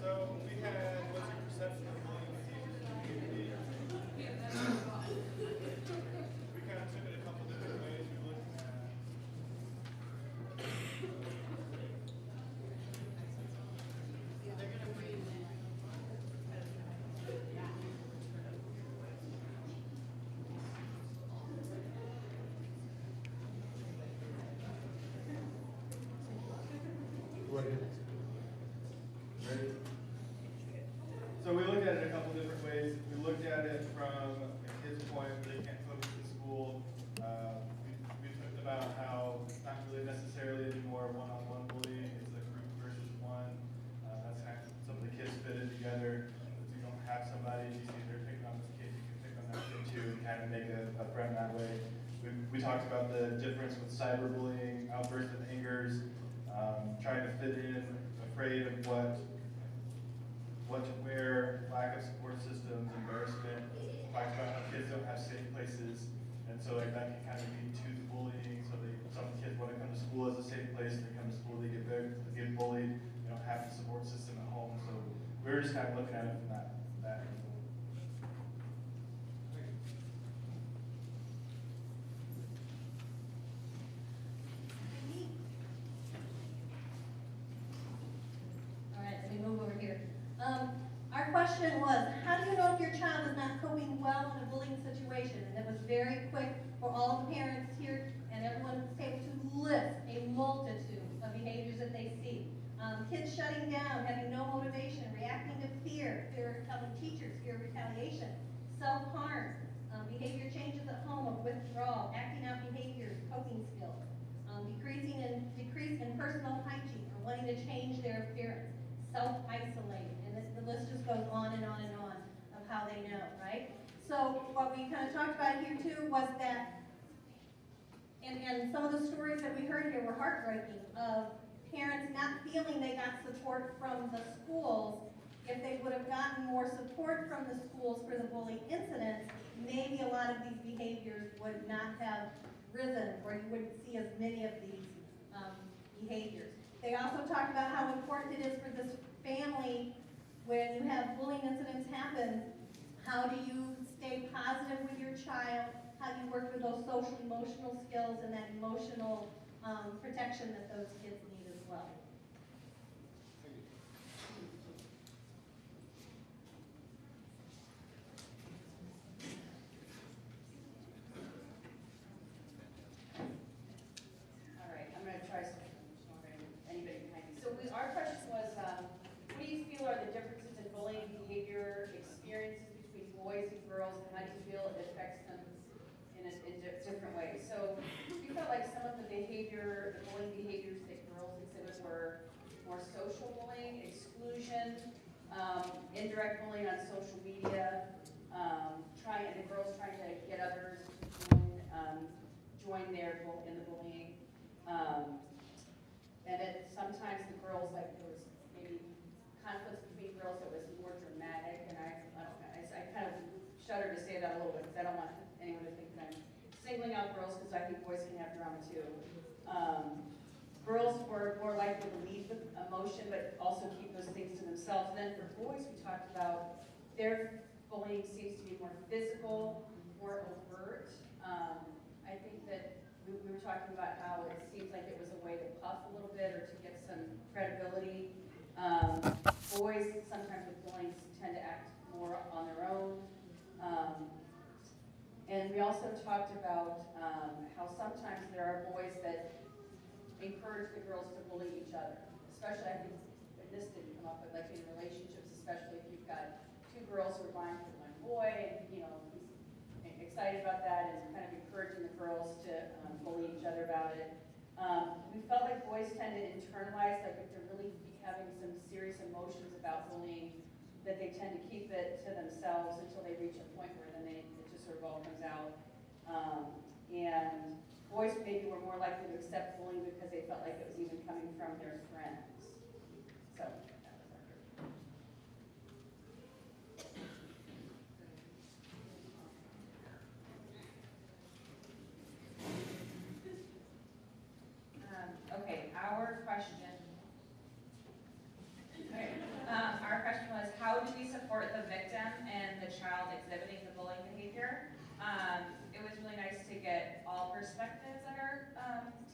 So we had, what's your perception of bullying in the community? We kind of took it a couple different ways. We looked at friend that way. We talked about the difference with cyberbullying, outbursts of angers, trying to fit in, afraid of what to wear, lack of support systems, embarrassment. Talked about how kids don't have safe places, and so like that can kind of lead to the bullying. So some kids want to come to school as a safe place, they come to school, they get bullied, they don't have the support system at home. So we were just kind of looking at it from that angle. All right, let me move over here. Our question was, how do you know if your child is not coping well in a bullying situation? And it was very quick for all the parents here and everyone at the table to list a multitude of behaviors that they see. Kids shutting down, having no motivation, reacting to fear of telling teachers, fear of retaliation, self-harm, behavior changes at home of withdrawal, acting out behaviors, coping skills, decrease in personal hygiene or wanting to change their appearance, self-isolating, and the list just goes on and on and on of how they know, right? So what we kind of talked about here too was that, and some of the stories that we heard here were heartbreaking of parents not feeling they got support from the schools. If they would have gotten more support from the schools for the bullying incidents, maybe a lot of these behaviors would not have risen, or you wouldn't see as many of these behaviors. They also talked about how important it is for this family when you have bullying incidents happen. How do you stay positive with your child? How do you work with those social emotional skills and that emotional protection that those kids need as well? All right, I'm going to try something. Anybody behind me? So our question was, what do you feel are the differences in bullying behavior experiences between boys and girls, and how do you feel it affects them in different ways? So we felt like some of the bullying behaviors that girls exhibit were more social bullying, exclusion, indirect bullying on social media, the girls trying to get others to join in the bullying. And sometimes the girls, like there was maybe conflicts between girls that was more dramatic, and I don't know, I kind of shudder to say that a little bit because I don't want anyone to think that I'm singling out girls, because I think boys can have drama too. Girls were more likely to lead with emotion, but also keep those things to themselves. And then for boys, we talked about their bullying seems to be more physical, more overt. I think that we were talking about how it seems like it was a way to puff a little bit or to get some credibility. Boys, sometimes with bullying, tend to act more on their own. And we also talked about how sometimes there are boys that encourage the girls to bully each other. Especially, I think, and this didn't come up, but like in relationships, especially if you've got two girls who are vying for one boy, and he's excited about that and kind of encouraging the girls to bully each other about it. We felt like boys tend to internalize, like if they're really having some serious emotions about bullying, that they tend to keep it to themselves until they reach a point where then it just sort of all comes out. And boys maybe were more likely to accept bullying because they felt like it was even coming from their friends. So that was our group. Okay, our question. Okay, our question was, how do we support the victim and the child exhibiting the bullying behavior? It was really nice to get all perspectives at our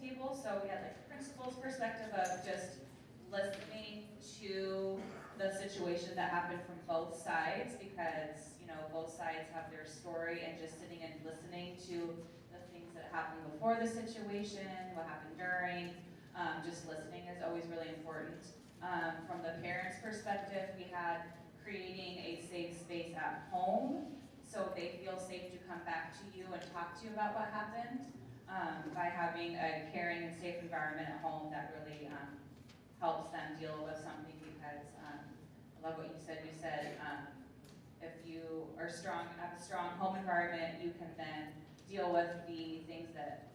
table. So we had like the principal's perspective of just listening to the situation that happened from both sides, because both sides have their story, and just sitting and listening to the things that happened before the situation, what happened during, just listening is always really important. From the parents' perspective, we had creating a safe space at home so they feel safe to come back to you and talk to you about what happened. By having a caring and safe environment at home, that really helps them deal with something, because I love what you said. You said if you are strong, have a strong home environment, you can then deal with the things that,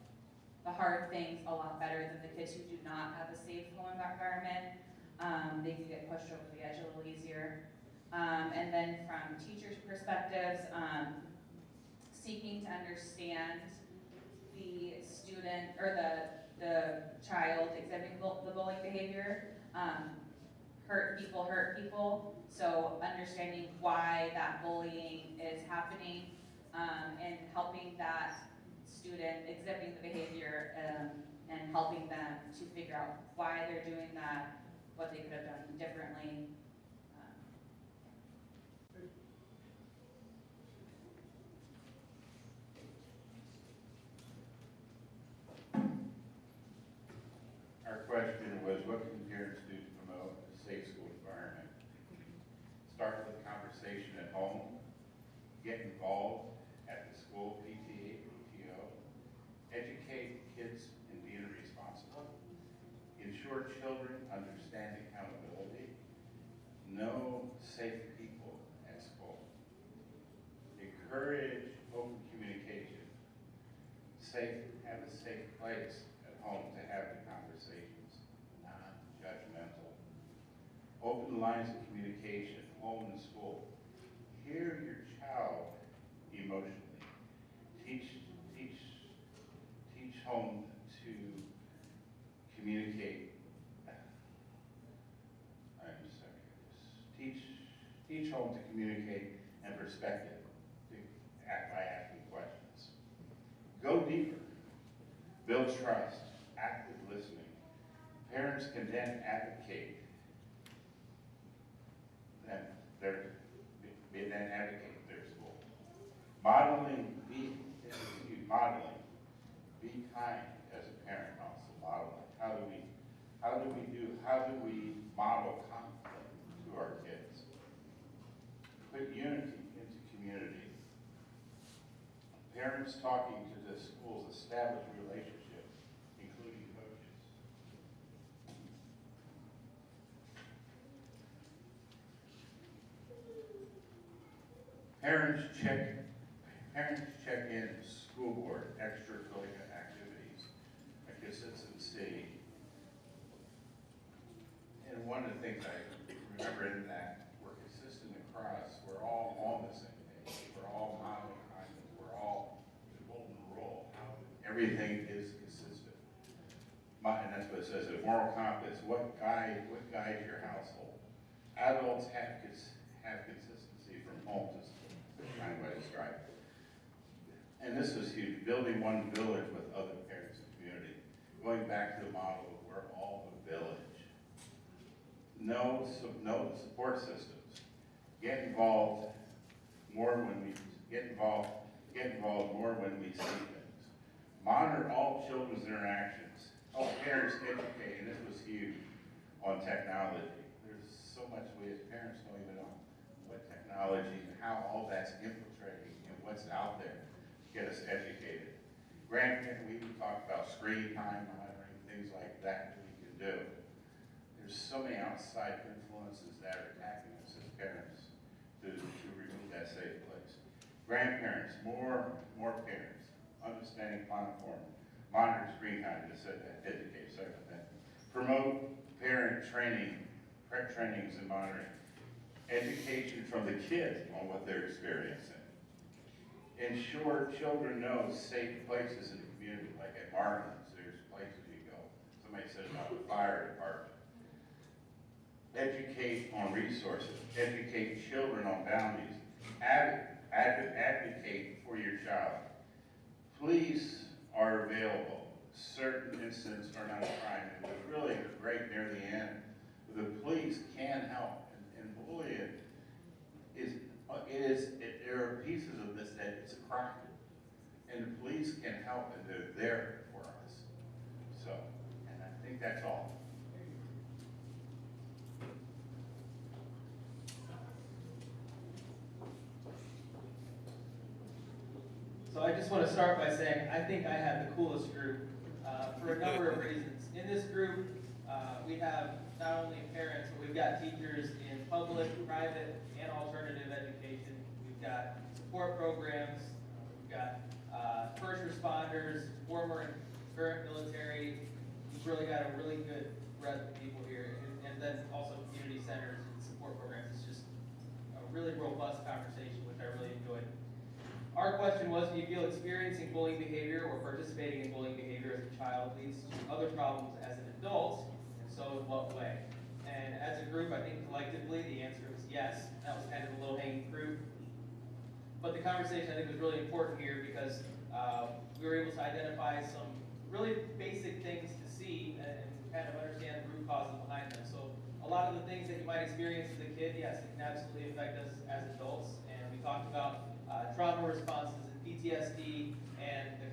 the hard things a lot better than the kids who do not have a safe home environment. They can get pushed over the edge a little easier. And then from teachers' perspectives, seeking to understand the student or the child exhibiting the bullying behavior. Hurt people. So understanding why that bullying is happening, and helping that student exhibiting the behavior, and helping them to figure out why they're doing that, what they could have done differently. Our question was, what can parents do to promote a safe school environment? Start with a conversation at home, get involved at the school PTA, PTO, educate kids in being responsible, ensure children understand accountability, know safe people at school, encourage open communication, have a safe place at home to have the conversations, non-judgmental. Open lines of communication, home and school. Hear your child emotionally. Teach home to communicate. Teach home to communicate and perspective by asking questions. Go deeper. Build trust. Active listening. Parents can then advocate. Advocate their school. Modeling. Be kind as a parent. Also modeling. How do we model conflict to our kids? Put unity into community. Parents talking to the schools, establish relationships, including coaches. Parents check in school board, extracurricular activities, consistency. And one of the things I remember in that, we're consistent across, we're all on the same page, we're all modeling kindness, we're all the golden rule. Everything is consistent. And that's what it says, a moral compass, what guides your household? Adults have consistency from home to school, kind of what I described. And this was huge, building one village with other parents and community. Going back to the model of we're all a village. Know the support systems. Get involved more when we see things. Monitor all children's interactions. Help parents educate, and this was huge, on technology. There's so much we as parents don't even know what technology and how all that's infiltrating and what's out there to get us educated. Grandparents, we talk about screen time monitoring, things like that we can do. There's so many outside influences that are attacking us as parents to remove that safe place. Grandparents, more parents, understanding platform, monitor screen time, just said that, educate, sorry about that. Promote parent trainings and monitoring. Education from the kids on what they're experiencing. Ensure children know safe places in the community, like at Martin's, there's places you go. Somebody said about the fire department. Educate on resources. Educate children on boundaries. Advocate for your child. Police are available. Certain incidents are not a crime. It was really great near the end. The police can help, and bullying there are pieces of this that it's a crime, and the police can help, and they're there for us. So, and I think that's all. So I just want to start by saying I think I have the coolest group for a number of reasons. In this group, we have not only parents, but we've got teachers in public, private, and alternative education. We've got support programs. We've got parents, former and current military. You've really got a really good breadth of people here, and then also community centers and support programs. It's just a really robust conversation, which I really enjoyed. Our question was, do you feel experiencing bullying behavior or participating in bullying behavior as a child leads to other problems as an adult, and so in what way? And as a group, I think collectively the answer was yes. That was kind of the low-hanging fruit. But the conversation I think was really important here because we were able to identify some really basic things to see and kind of understand the root causes behind them. So a lot of the things that you might experience as a kid, yes, it can absolutely affect us as adults. And we talked about trauma responses and PTSD and the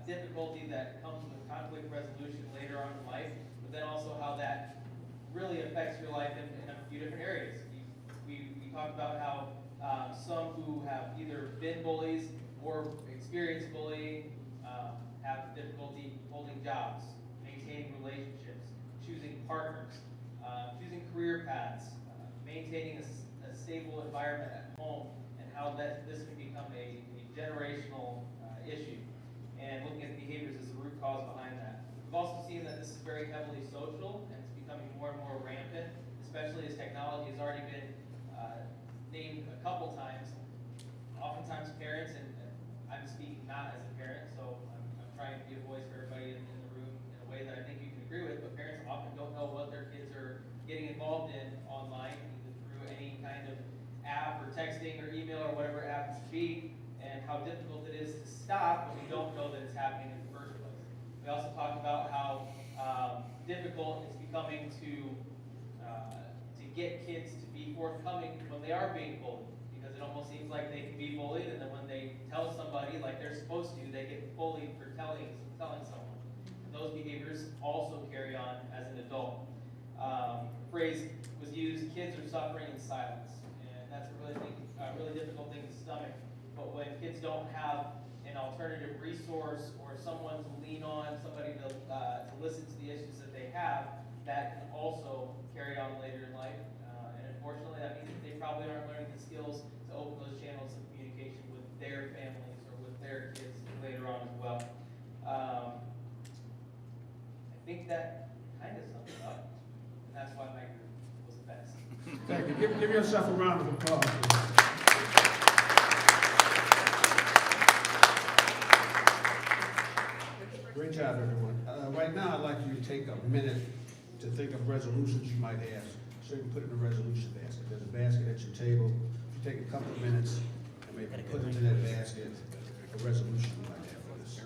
difficulty that comes with conflict resolution later on in life, but then also how that really affects your life in a few different areas. We talked about how some who have either been bullies or experienced bullying have difficulty holding jobs, maintaining relationships, choosing partners, choosing career paths, maintaining a stable environment at home, and how this can become a generational issue. And looking at the behaviors as the root cause behind that. We've also seen that this is very heavily social, and it's becoming more and more rampant, especially as technology has already been named a couple times. Oftentimes parents, and I'm speaking not as a parent, so I'm trying to be a voice for everybody in the room in a way that I think you can agree with, but parents often don't know what their kids are getting involved in online, either through any kind of app or texting or email or whatever it happens to be, and how difficult it is to stop when you don't know that it's happening in the first place. We also talked about how difficult it's becoming to get kids to be forthcoming when they are being bullied, because it almost seems like they can be bullied, and then when they tell somebody like they're supposed to, they get bullied for telling someone. And those behaviors also carry on as an adult. The phrase was used, kids are suffering in silence, and that's a really difficult thing to stomach. But when kids don't have an alternative resource or someone to lean on, somebody to listen to the issues that they have, that can also carry on later in life. And unfortunately, that means that they probably aren't learning the skills to open those channels of communication with their families or with their kids later on as well. I think that kind of sums it up. And that's why my group was the best. Thank you. Give yourself a round of applause. Great job, everyone. Right now, I'd like you to take a minute to think of resolutions you might have, so you can put it in a resolution basket. There's a basket at your table. If you take a couple of minutes and maybe put it in that basket, a resolution you might have for this.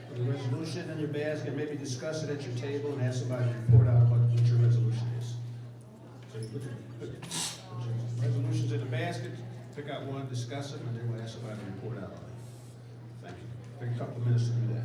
Put the resolution in your basket, maybe discuss it at your table and ask somebody to report out what your resolution is. So you put your resolutions in the basket, pick out one, discuss it, and then we'll ask somebody to report out on it. Thank you. Take a couple of minutes to do that.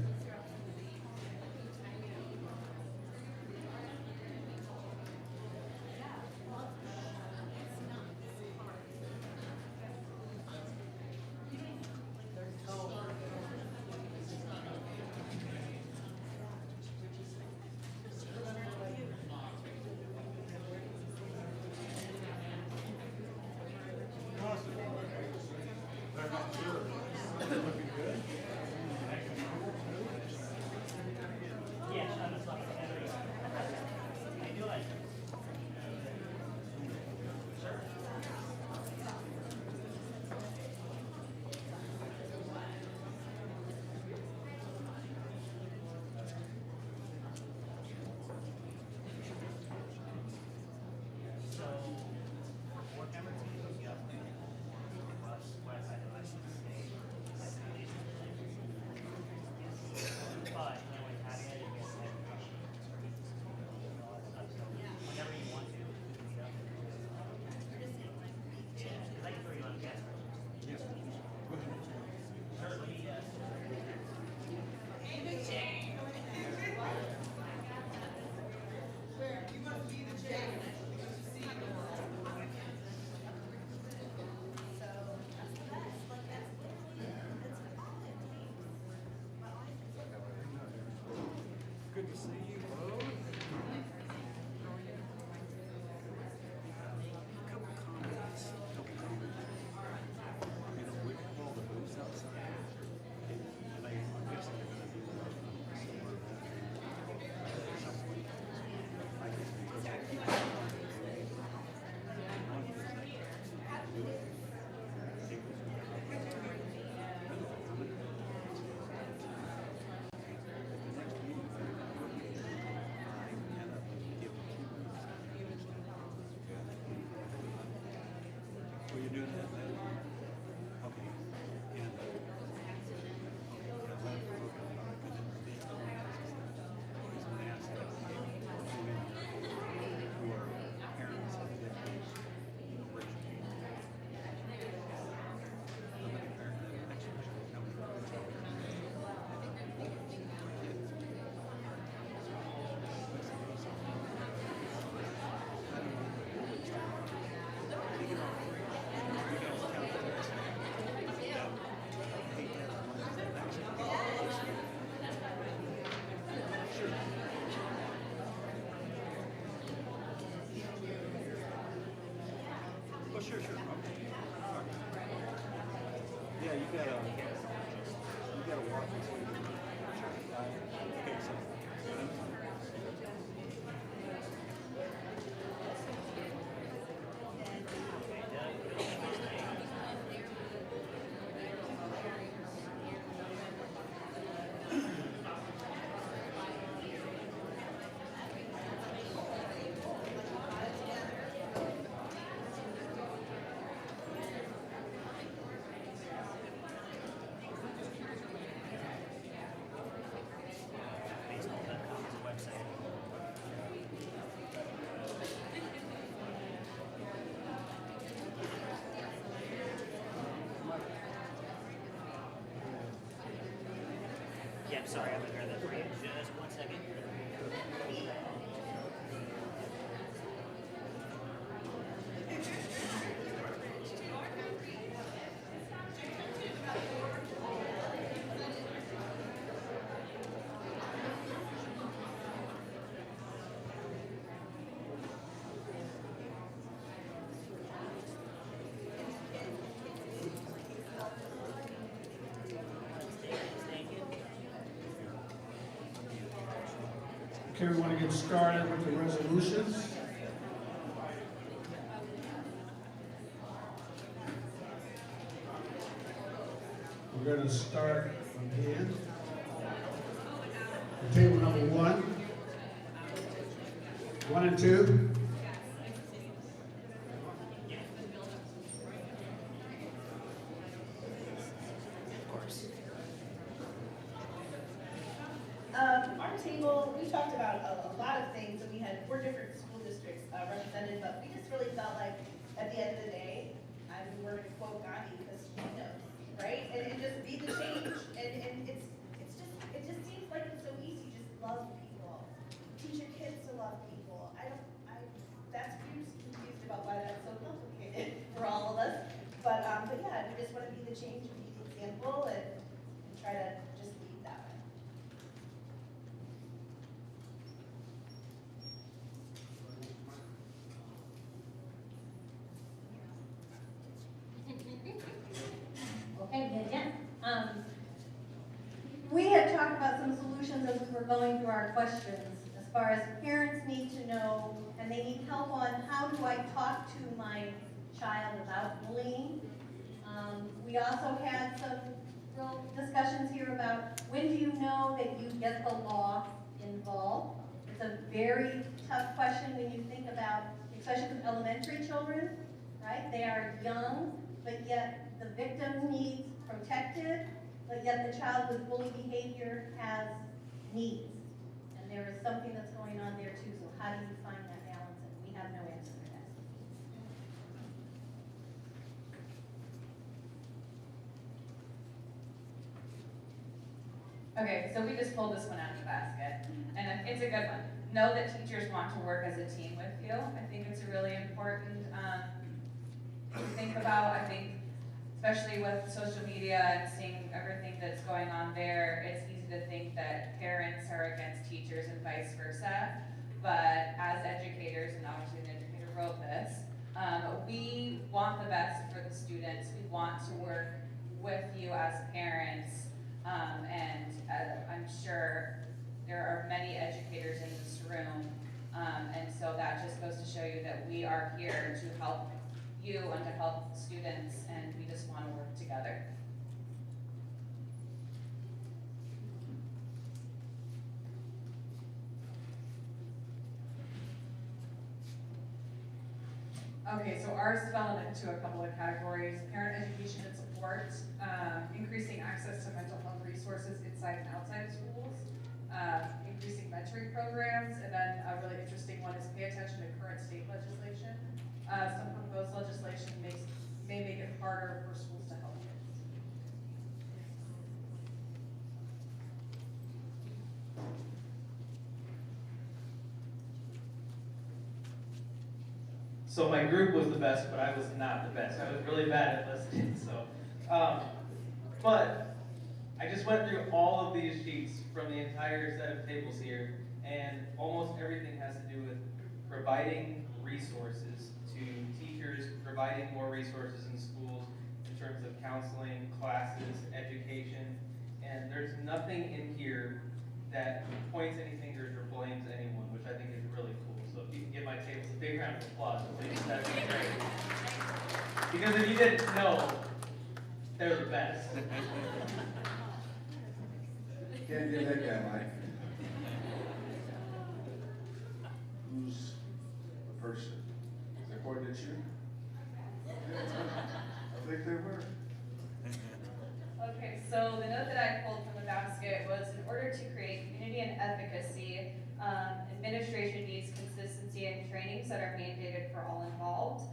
you're doing that now? Okay. And, oh, sure. Okay. All right. Yeah, you gotta walk this way. Okay, so. Yeah, I'm sorry, I haven't heard that for you. Just 1 second. Okay, we want to get started with the resolutions. We're going to start from here. Table number 1. 1 and 2. Our table, we talked about a lot of things, and we had 4 different school districts represented, but we just really felt like at the end of the day, we were going to quote Gandhi because he knows, right? And just be the change. And it just seems like it's so easy. Just love people. Teach your kids to love people. That's confused about why that's so complicated for all of us. But yeah, we just want to be the change and be the example and try to just lead that way. Okay, good, yeah. We had talked about some solutions as we were going through our questions, as far as parents need to know, and they need help on how do I talk to my child about bullying. We also had some real discussions here about when do you know that you get the law involved. It's a very tough question when you think about, especially with elementary children, right? They are young, but yet the victim needs protected, but yet the child with bully behavior has needs. And there is something that's going on there too, so how do you find that balance? And we have no answer for that. Okay, so we just pulled this one out of the basket, and it's a good one. Know that teachers want to work as a team with you. I think it's a really important to think about. I think, especially with social media and seeing everything that's going on there, it's easy to think that parents are against teachers and vice versa. But as educators, and obviously an educator wrote this, we want the best for the students. We want to work with you as parents. And I'm sure there are many educators in this room, and so that just goes to show you that we are here to help you and to help students, and we just want to work together. Okay, so ours fell into a couple of categories: parent education and support, increasing access to mental health resources inside and outside of schools, increasing mentoring programs, and then a really interesting one is pay attention to current state legislation. Some proposed legislation may make it harder for schools to help kids. So my group was the best, but I was not the best. I was really bad at listening. But I just went through all of these sheets from the entire set of tables here, and almost everything has to do with providing resources to teachers, providing more resources in schools in terms of counseling, classes, education, and there's nothing in here that points any fingers or blames anyone, which I think is really cool. So if you can give my tables a big round of applause, please, that'd be great. Because if you didn't know, they're the best. Can't get that guy, Mike. Who's the person? Is it Courtney that you? I think they were. Okay, so the note that I pulled from the basket was, in order to create community and efficacy, administration needs consistency and trainings that are mandated for all involved.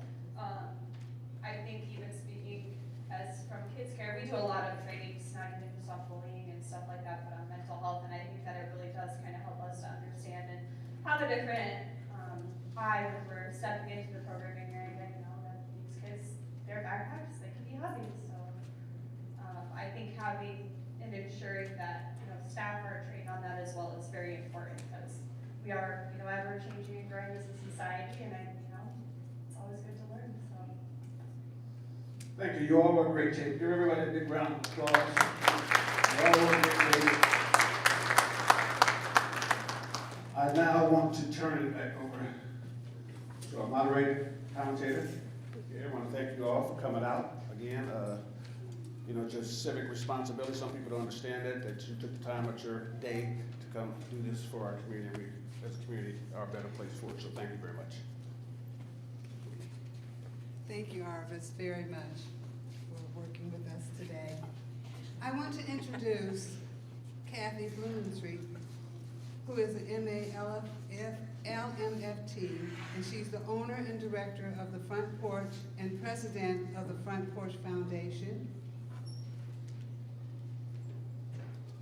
I think even speaking as from kids care, we do a lot of trainings, not even just on bullying and stuff like that, but on mental health, and I think that it really does kind of help us to understand and have a different eye when we're stepping into the programming area, you know, that these kids, their backpacks, they can be heavy, so I think having and ensuring that, you know, staff are trained on that as well is very important, because we are, you know, ever changing and growing as a society, and you know, it's always good to learn, so. Thank you. You all were great. Give everybody a big round of applause. You all were great. I now want to turn it back over to our moderator, commentator. I want to thank you all for coming out again. You know, just civic responsibility. Some people don't understand it, that you took the time out your day to come do this for our community. We, as a community, are a better place for it. So thank you very much. Thank you, Arvis, very much for working with us today. I want to introduce Kathy Blumenstreet, who is an LMFT, and she's the owner and director of the Front Porch and president of the Front Porch Foundation.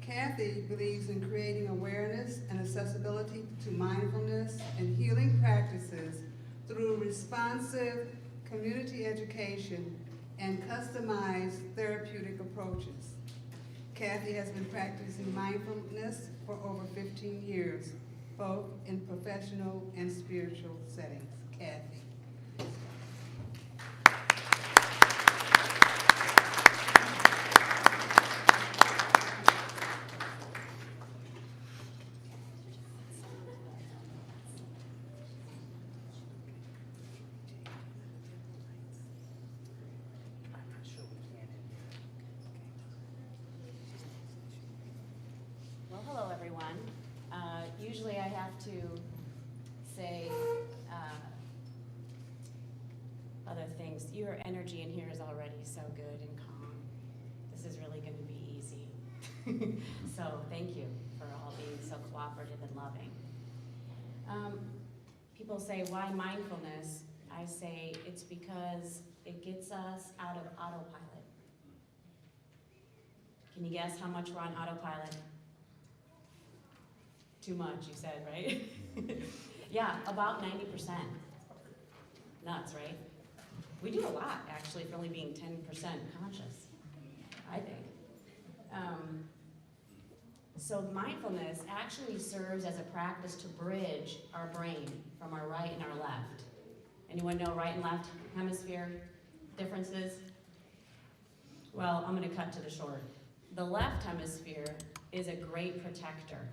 Kathy believes in creating awareness and accessibility to mindfulness and healing practices through responsive community education and customized therapeutic approaches. Kathy has been practicing mindfulness for over 15 years, both in professional and spiritual settings. Kathy. Well, hello, everyone. Usually I have to say other things. Your energy in here is already so good and calm. This is really going to be easy. So thank you for all being so cooperative and loving. People say, why mindfulness? I say it's because it gets us out of autopilot. Can you guess how much we're on autopilot? Too much, you said, right? Yeah, about 90%. Nuts, right? We do a lot, actually, for only being 10% conscious, I think. So mindfulness actually serves as a practice to bridge our brain from our right and our left. Anyone know right and left hemisphere differences? Well, I'm going to cut to the short. The left hemisphere is a great protector.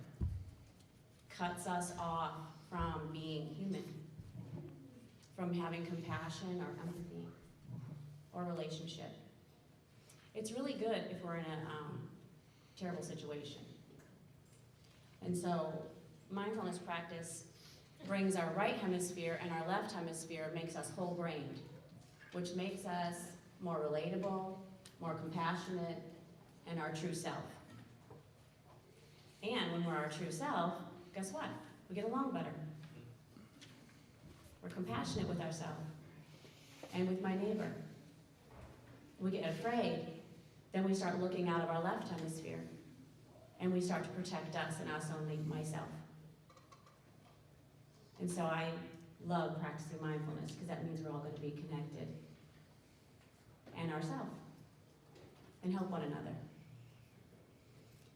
Cuts us off from being human, from having compassion or empathy or relationship. It's really good if we're in a terrible situation. And so mindfulness practice brings our right hemisphere and our left hemisphere, makes us whole-brained, which makes us more relatable, more compassionate, and our true self. And when we're our true self, guess what? We get along better. We're compassionate with ourselves and with my neighbor. We get afraid, then we start looking out of our left hemisphere, and we start to protect us and us only, myself. And so I love practicing mindfulness because that means we're all going to be connected and ourselves and help one another.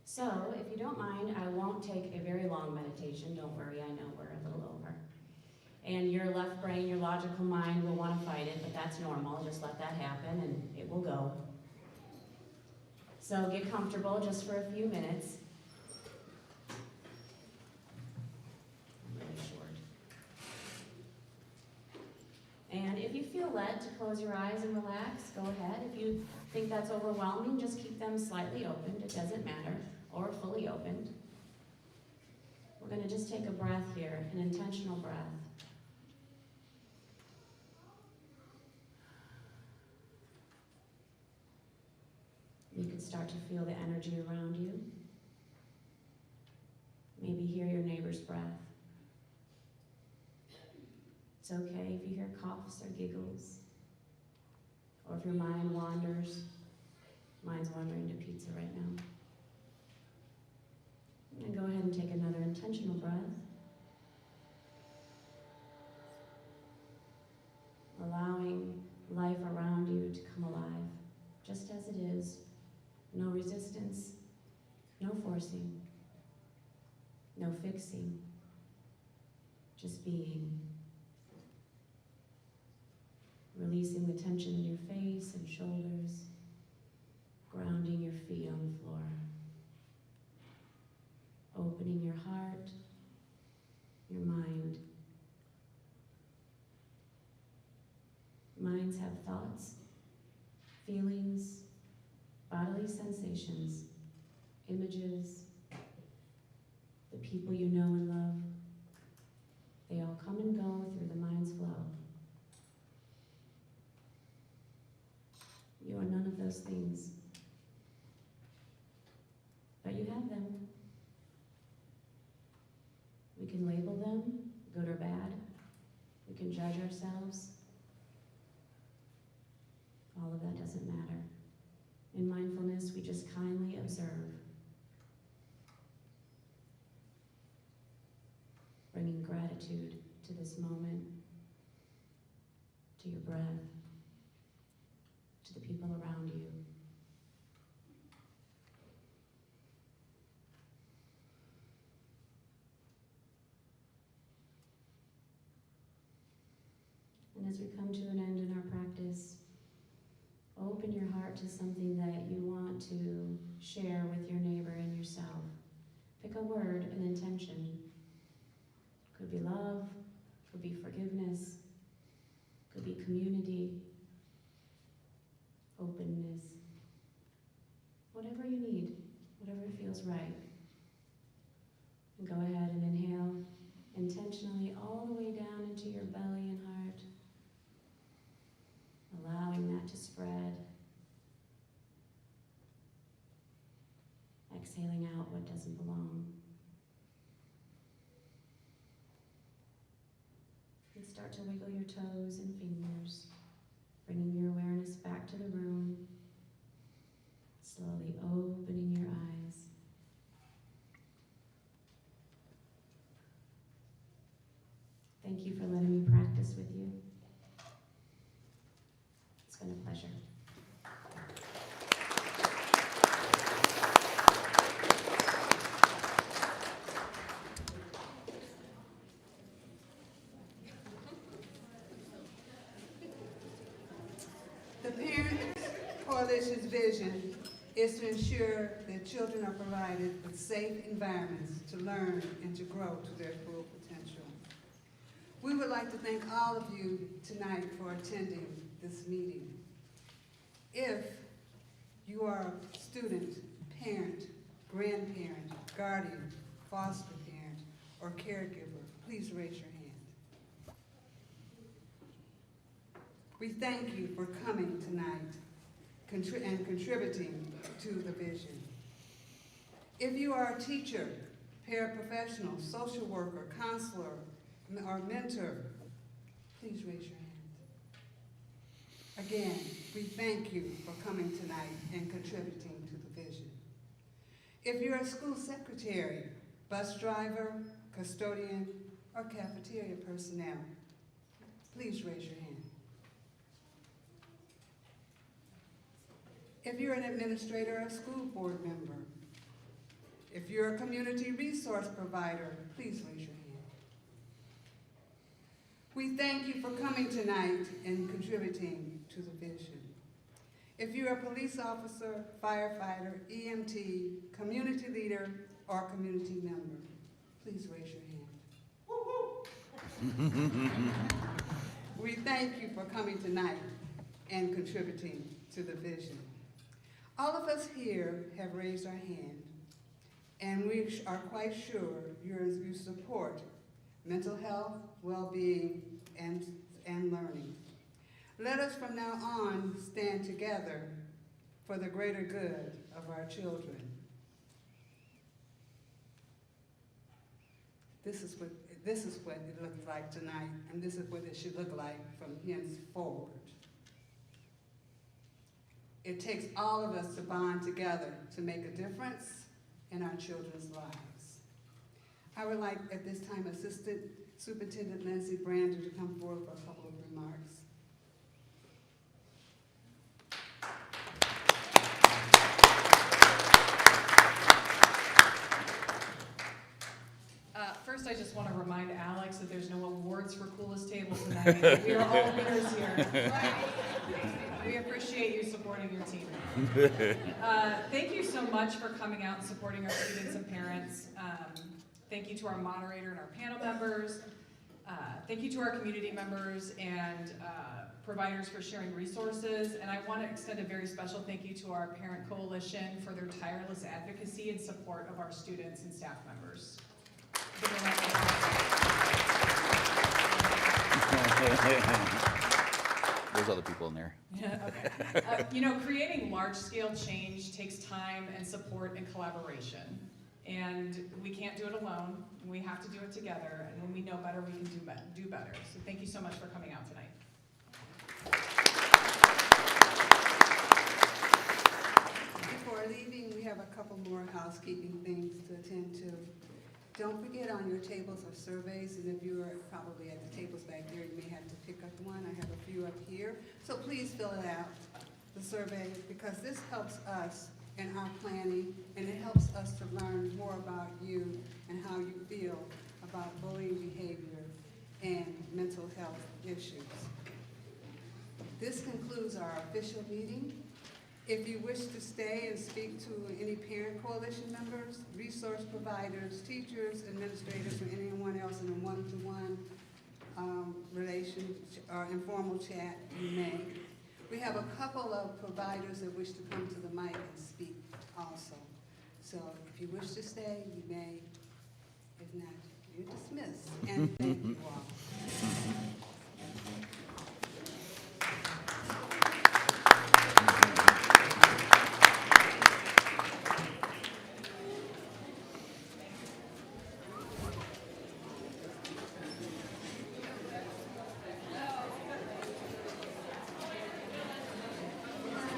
So if you don't mind, I won't take a very long meditation. Don't worry, I know we're a little over. And your left brain, your logical mind will want to fight it, but that's normal. Just let that happen and it will go. So get comfortable just for a few minutes. Really short. And if you feel led to close your eyes and relax, go ahead. If you think that's overwhelming, just keep them slightly opened. It doesn't matter. Or fully opened. We're going to just take a breath here, an intentional breath. You can start to feel the energy around you. Maybe hear your neighbor's breath. It's okay if you hear coughs or giggles, or if your mind wanders. Mine's wandering to pizza right now. And go ahead and take another intentional breath. Allowing life around you to come alive, just as it is. No resistance, no forcing, no fixing, just being. Releasing the tension in your face and shoulders, grounding your feet on the floor. Opening your heart, your mind. Minds have thoughts, feelings, bodily sensations, images, the people you know and love. They all come and go through the mind's flow. You are none of those things, but you have them. We can label them, good or bad. We can judge ourselves. All of that doesn't matter. In mindfulness, we just kindly observe, bringing gratitude to this moment, to your breath, to the people around you. And as we come to an end in our practice, open your heart to something that you want to share with your neighbor and yourself. Pick a word, an intention. Could be love, could be forgiveness, could be community, openness. Whatever you need, whatever feels right. And go ahead and inhale intentionally all the way down into your belly and heart, allowing that to spread. Exhaling out what doesn't belong. And start to wiggle your toes and fingers, bringing your awareness back to the room, slowly opening your eyes. Thank you for letting me practice with you. It's been a pleasure. The Parent Coalition's vision is to ensure that children are provided with safe environments to learn and to grow to their full potential. We would like to thank all of you tonight for attending this meeting. If you are a student, parent, grandparent, guardian, foster parent, or caregiver, Please raise your hand. We thank you for coming tonight and contributing to the vision. If you are a teacher, paraprofessional, social worker, counselor, or mentor, please raise your hand. Again, we thank you for coming tonight and contributing to the vision. If you're a school secretary, bus driver, custodian, or cafeteria personnel, please raise your hand. If you're an administrator or school board member, if you're a community resource provider, please raise your hand. We thank you for coming tonight and contributing to the vision. If you're a police officer, firefighter, EMT, community leader, or community member, please raise your hand. We thank you for coming tonight and contributing to the vision. All of us here have raised our hand, and we are quite sure you support mental health, well-being, and learning. Let us from now on stand together for the greater good of our children. This is what it looks like tonight, and this is what it should look like from henceforward. It takes all of us to bond together to make a difference in our children's lives. I would like at this time Assistant Superintendent Lindsay Brander to come forward for a couple of remarks. First, I just want to remind Alex that there's no awards for coolest table tonight. We are all winners here. We appreciate you supporting your team. Thank you so much for coming out and supporting our students and parents. Thank you to our moderator and our panel members. Thank you to our community members and providers for sharing resources. And I want to extend a very special thank you to our Parent Coalition for their tireless advocacy and support of our students and staff members. There's other people in there. Yeah, okay. Creating large-scale change takes time and support and collaboration. And we can't do it alone. We have to do it together. And when we know better, we can do better. So thank you so much for coming out tonight. Before leaving, we have a couple more housekeeping things to attend to. Don't forget on your tables are surveys, and if you are probably at the tables back there, you may have to pick up one. I have a few up here. So please fill it out, the survey, because this helps us in our planning, and it helps us to learn more about you and how you feel about bullying behavior and mental health issues. This concludes our official meeting. If you wish to stay and speak to any Parent Coalition members, resource providers, teachers, administrators, or anyone else in a one-to-one relation or informal chat, you may. We have a couple of providers that wish to come to the mic and speak also. So if you wish to stay, you may. If not, you're dismissed. And thank you all.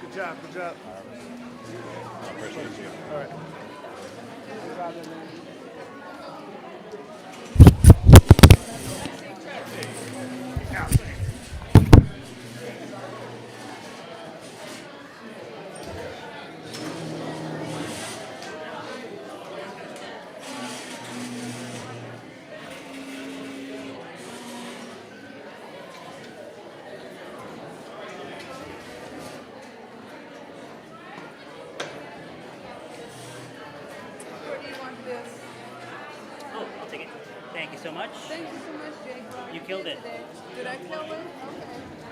Good job, good job. I appreciate you. All right. Good job, man. Oh, I'll take it. Thank you so much. Thank you so much, Jake. You killed it. Did I kill it? Okay.